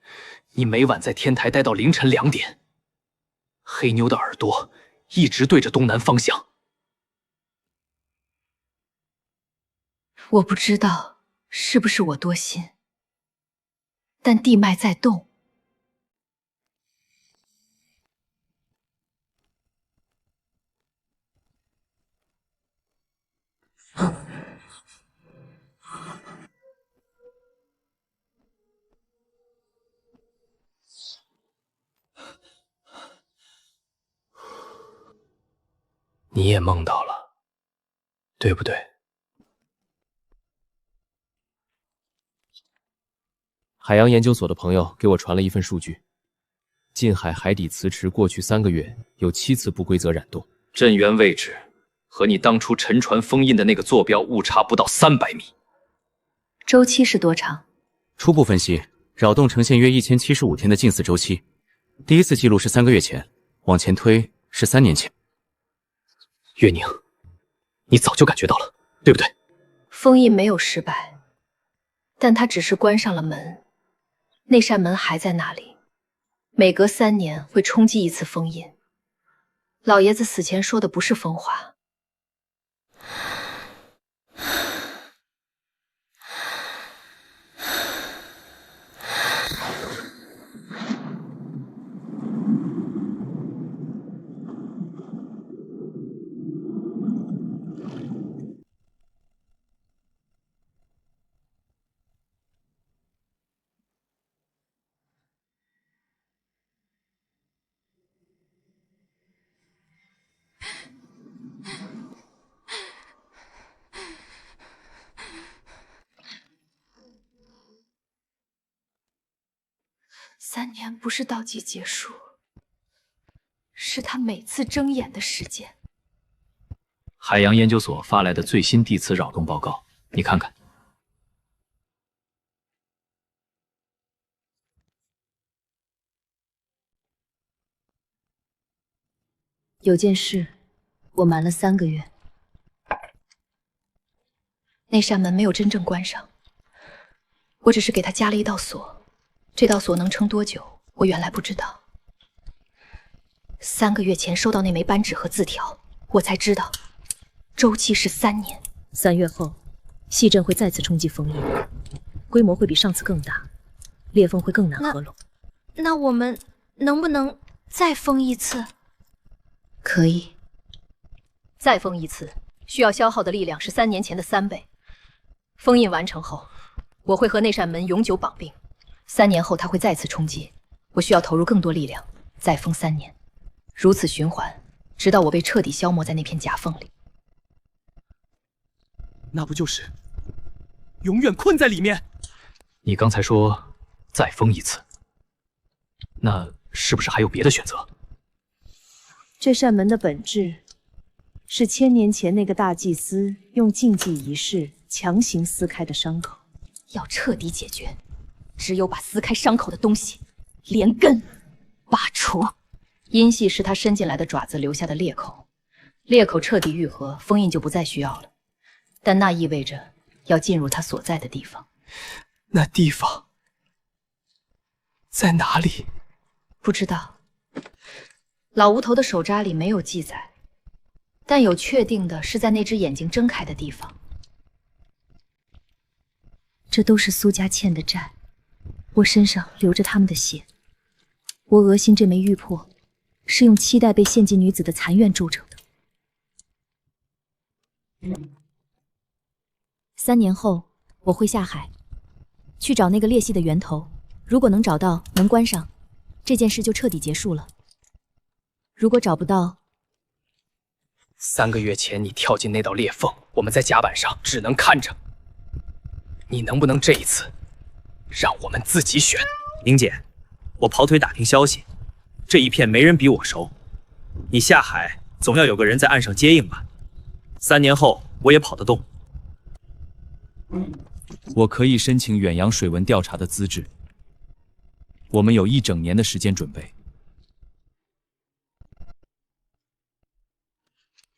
你每晚在天台待到凌晨2点。黑妞的耳朵一直对着东南方向。我不知道是不是我多心，但地脉在动。你也梦到了，对不对？海洋研究所的朋友给我传了一份数据，近海海底磁池过去3个月有7次不规则染动，震源位置和你当初沉船封印的那个坐标误差不到300米。周期是多长？初步分析，扰动呈现约1075天的近似周期，第一次记录是3个月前，往前推是3年前。月宁，你早就感觉到了，对不对？封印没有失败，但他只是关上了门，那扇门还在那里，每隔3年会冲击一次封印。老爷子死前说的不是疯话。3年不是倒计结束，是他每次睁眼的时间。海洋研究所发来的最新地磁扰动报告，你看看。有件事，我瞒了3个月。那扇门没有真正关上，我只是给它加了一道锁。这道锁能撑多久，我原来不知道。3个月前收到那枚扳指和字条，我才知道，周期是3年。3月后，细阵会再次冲击封印，规模会比上次更大，裂缝会更难合拢。那我们能不能再封一次？可以。再封一次，需要消耗的力量是3年前的3倍。封印完成后，我会和那扇门永久绑定。3年后，它会再次冲击，我需要投入更多力量，再封3年，如此循环，直到我被彻底消磨在那片夹缝里。那不就是永远困在里面？你刚才说再封一次，那是不是还有别的选择？这扇门的本质是1000年前那个大祭司用禁忌仪式强行撕开的伤口。要彻底解决，只有把撕开伤口的东西连根拔除。阴系是他伸进来的爪子留下的裂口，裂口彻底愈合，封印就不再需要了。但那意味着要进入他所在的地方。那地方在哪里？不知道。老无头的手札里没有记载，但有确定的是在那只眼睛睁开的地方。这都是苏家欠的债，我身上流着他们的血。我额心这枚玉魄，是用期待被献祭女子的残愿铸成的。3年后，我会下海，去找那个裂隙的源头。如果能找到，能关上，这件事就彻底结束了。如果找不到，3个月前你跳进那道裂缝，我们在甲板上只能看着。你能不能这一次，让我们自己选？宁姐，我跑腿打听消息，这一片没人比我熟。你下海总要有个人在岸上接应吧？3年后我也跑得动。我可以申请远洋水文调查的资质。我们有1整年的时间准备。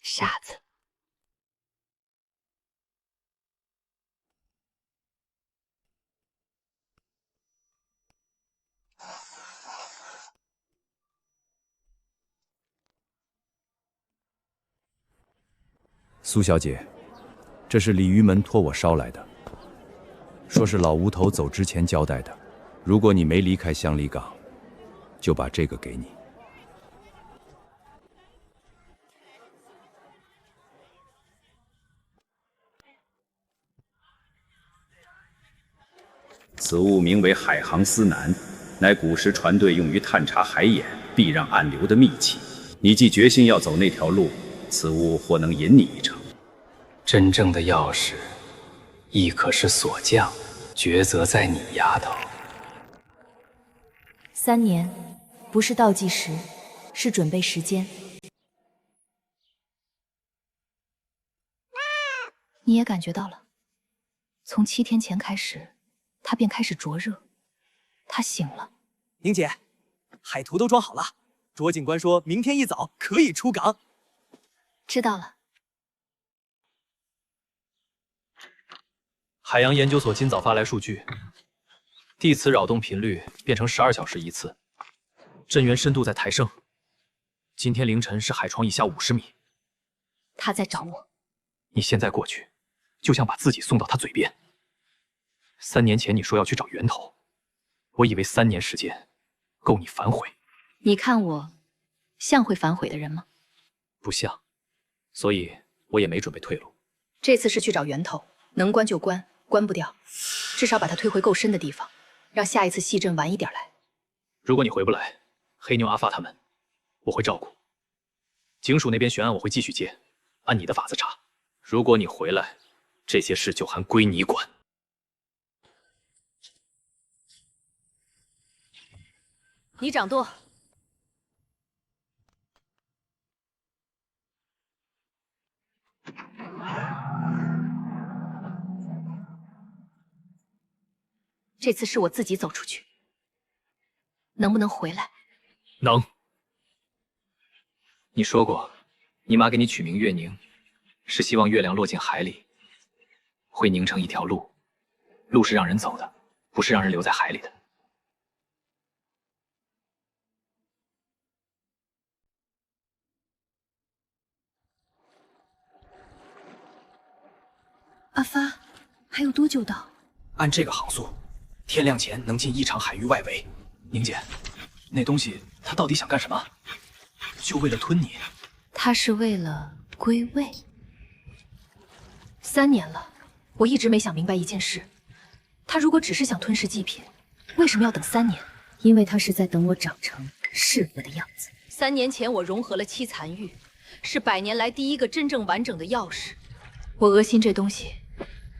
傻子。苏小姐，这是鲤鱼门托我捎来的，说是老无头走之前交代的。如果你没离开香里港，就把这个给你。此物名为海航司南，乃古时船队用于探查海眼、避让暗流的秘器。你既决心要走那条路，此物或能引你一程。真正的钥匙，亦可是锁匠，抉择在你，丫头。 3年，不是倒计时，是准备时间。你也感觉到了，从7天前开始，他便开始灼热，他醒了。宁姐，海图都装好了，卓警官说明天一早可以出港。知道了。海洋研究所今早发来数据。 地磁扰动频率变成12小时一次，震源深度在抬升。今天凌晨是海床以下50米。他在找我。你现在过去，就像把自己送到他嘴边。3年前你说要去找源头，我以为3年时间够你反悔。你看我像会反悔的人吗？不像，所以我也没准备退路。这次是去找源头，能关就关，关不掉，至少把它推回够深的地方。 让下一次细阵晚一点来。如果你回不来，黑妞阿发他们，我会照顾。警署那边悬案我会继续接，按你的法子查。如果你回来，这些事就还归你管。你掌舵。这次是我自己走出去，能不能回来？能。你说过，你妈给你取名月凝，是希望月亮落进海里，会凝成一条路，路是让人走的，不是让人留在海里的。阿发，还有多久到？按这个航速，天亮前能进一场海域外围。宁姐，那东西它到底想干什么？就为了吞你？他是为了归位。3年了，我一直没想明白一件事：他如果只是想吞噬祭品，为什么要等3年？因为他是在等我长成适合的样子。3年前我融合了7残玉，是100年来第一个真正完整的钥匙。我恶心这东西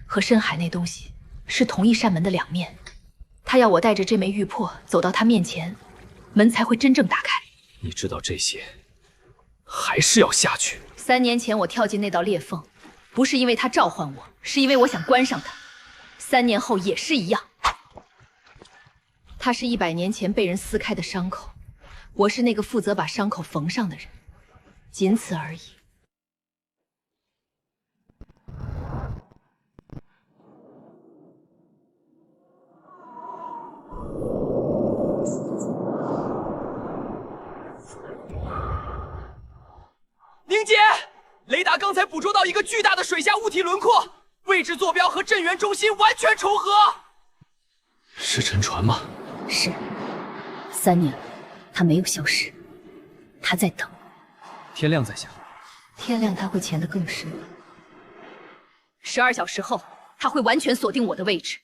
和深海那东西是同一扇门的2面，他要我带着这枚玉魄走到他面前，门才会真正打开。你知道这些，还是要下去。3年前我跳进那道裂缝，不是因为他召唤我，是因为我想关上它。3年后也是一样。它是100年前被人撕开的伤口，我是那个负责把伤口缝上的人，仅此而已。宁姐，雷达刚才捕捉到一个巨大的水下物体轮廓，位置坐标和震源中心完全重合。是沉船吗？是。3年了，他没有消失，他在等。天亮再下。天亮他会潜得更深。12小时后，他会完全锁定我的位置。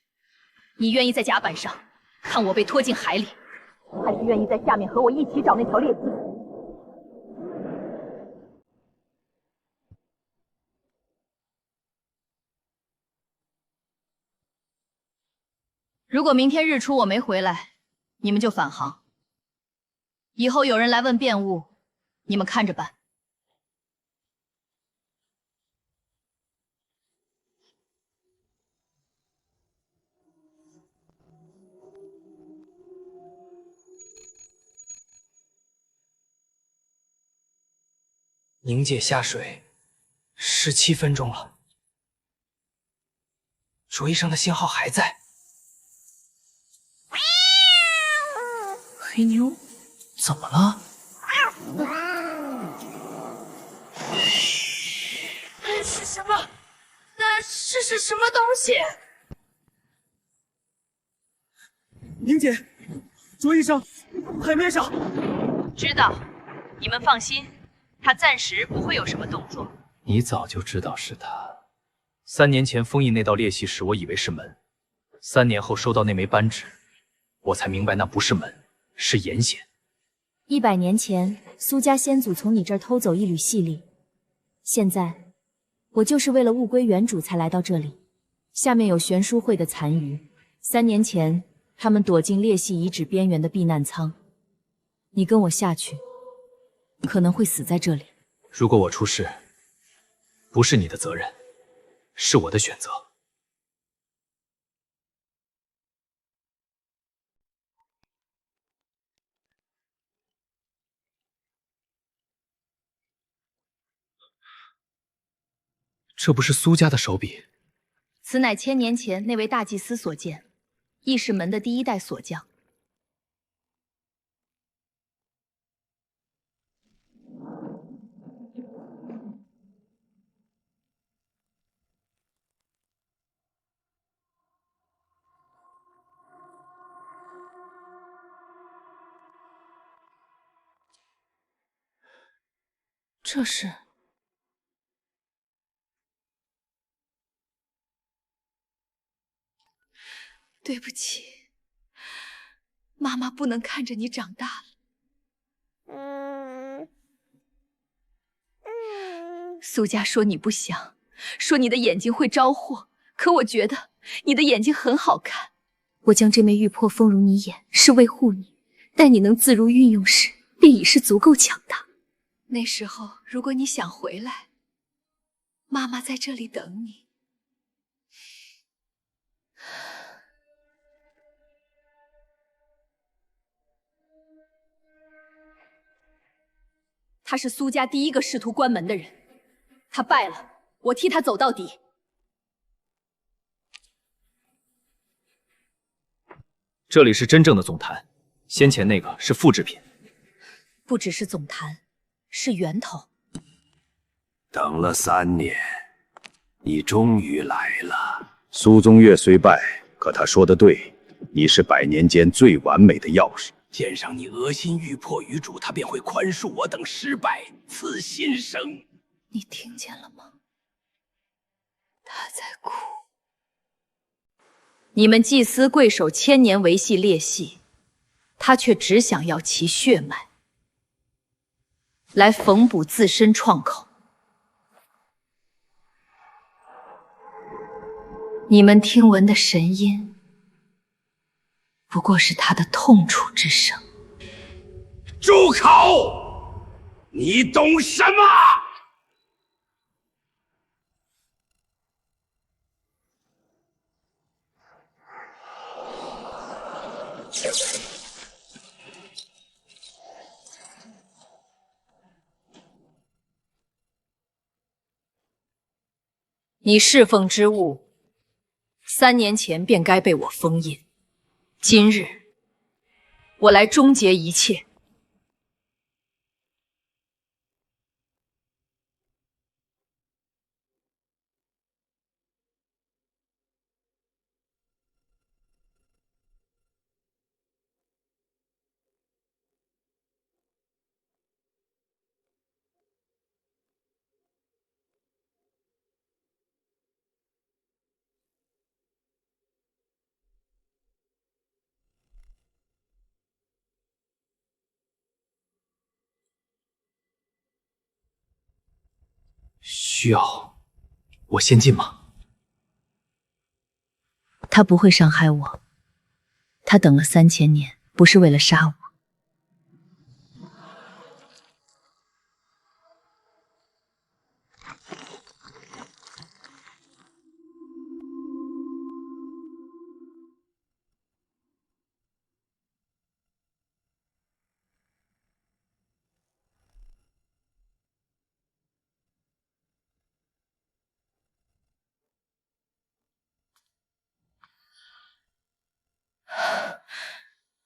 你愿意在甲板上看我被拖进海里，还是愿意在下面和我一起找那条裂隙？如果明天日出我没回来，你们就返航。以后有人来问变物，你们看着办。宁姐下水17分钟了，卓医生的信号还在。黑妞，怎么了？那是什么？那是什么东西？宁姐，卓医生，海面上。知道，你们放心，他暂时不会有什么动作。你早就知道是他。3年前封印那道裂隙时，我以为是门；3年后收到那枚扳指，我才明白那不是门，是眼睑。100年前，苏家先祖从你这儿偷走一缕细粒，现在我就是为了物归原主才来到这里。下面有玄书会的残余，3年前他们躲进裂隙遗址边缘的避难舱。你跟我下去，可能会死在这里。如果我出事，不是你的责任，是我的选择。这不是苏家的手笔？此乃1000年前那位大祭司所建，亦是门的第1代锁匠。这是。对不起，妈妈不能看着你长大了。苏家说你不祥，说你的眼睛会招祸，可我觉得你的眼睛很好看。我将这枚玉魄封入你眼，是为护你，待你能自如运用时，便已是足够强大。那时候，如果你想回来，妈妈在这里等你。他是苏家第一个试图关门的人，他败了，我替他走到底。这里是真正的总坛，先前那个是复制品。不只是总坛，是源头。等了3年，你终于来了。苏宗岳虽败，可他说的对，你是100年间最完美的钥匙。见上你恶心欲破余主，他便会宽恕我等失败，赐新生。你听见了吗？他在哭。你们祭司贵守1000年维系裂隙，他却只想要其血脉，来缝补自身创口。你们听闻的神音，不过是他的痛楚之声。住口！你懂什么？你侍奉之物，3年前便该被我封印。今日，我来终结一切。需要我先进吗？他不会伤害我。他等了3000年，不是为了杀我。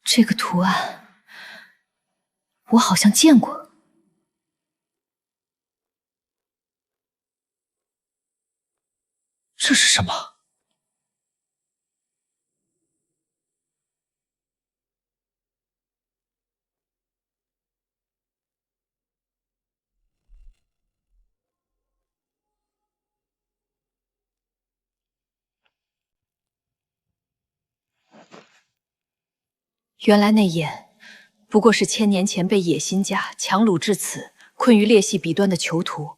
这个图案，我好像见过。这是什么？原来那眼不过是1000年前被野心家强掳至此，困于裂隙彼端的囚徒。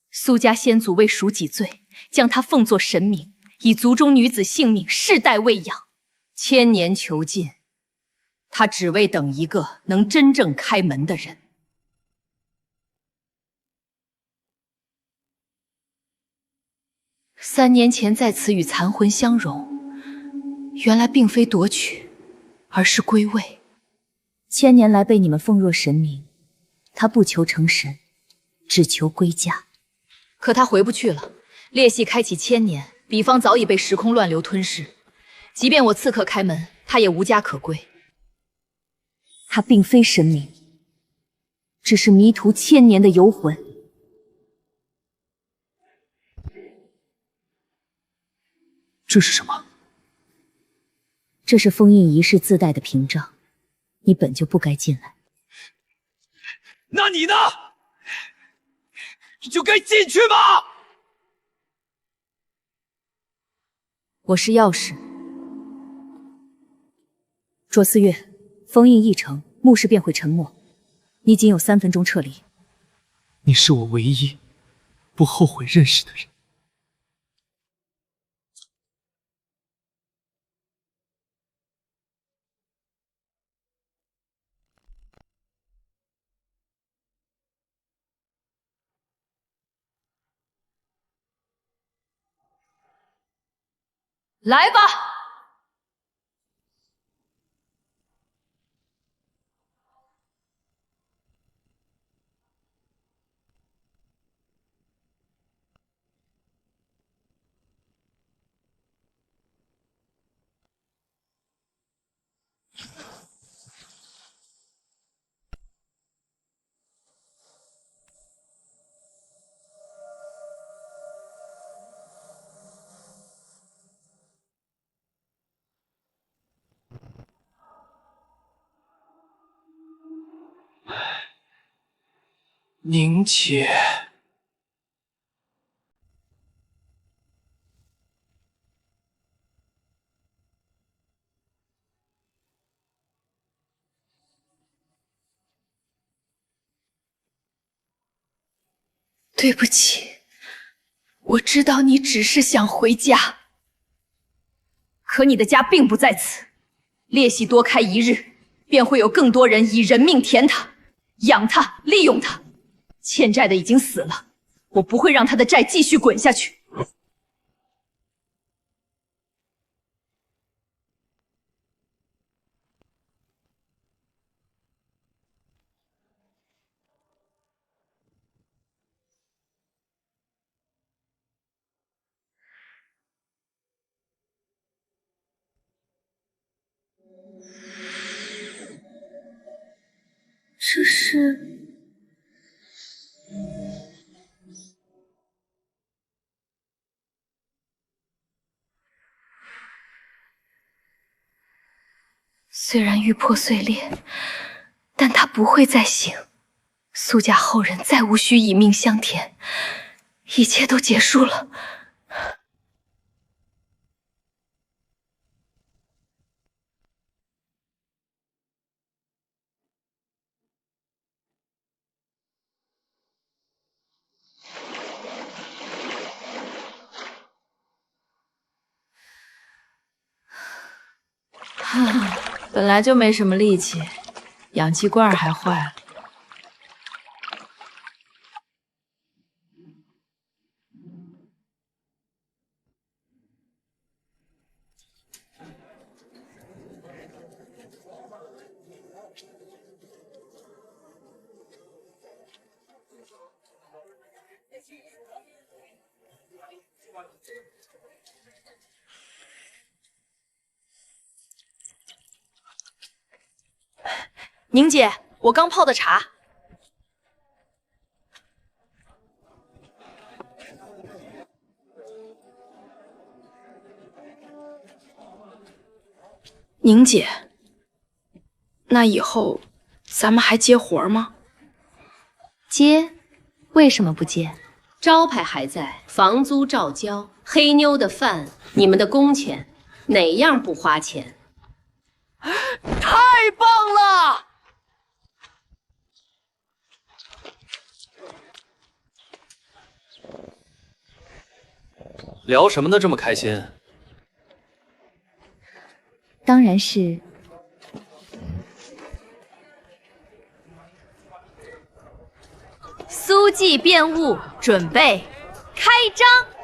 苏家先祖为赎己罪，将他奉作神明，以族中女子性命世代喂养。1000年囚禁，他只为等一个能真正开门的人。3年前在此与残魂相融，原来并非夺取，而是归位。1000年来被你们奉若神明，他不求成神，只求归家。可他回不去了，裂隙开启1000年，彼方早已被时空乱流吞噬。即便我刺客开门，他也无家可归。他并非神明，只是迷途1000年的游魂。这是什么？这是封印仪式自带的屏障，你本就不该进来。那你呢？你就该进去吗？我是钥匙。卓思月，封印一成，墓室便会沉没。你仅有3分钟撤离。你是我唯一不后悔认识的人。来吧！宁姐，对不起，我知道你只是想回家，可你的家并不在此。裂隙多开一日，便会有更多人以人命填它，养它，利用它。欠债的已经死了，我不会让他的债继续滚下去。这是……虽然玉破碎裂，但他不会再醒。苏家后人再无需以命相填，一切都结束了。本来就没什么力气，氧气罐还坏了。宁姐，我刚泡的茶。宁姐，那以后咱们还接活吗？接？为什么不接？招牌还在，房租照交，黑妞的饭，你们的工钱，哪样不花钱？太棒了！聊什么呢？这么开心？当然是苏记变物，准备开张。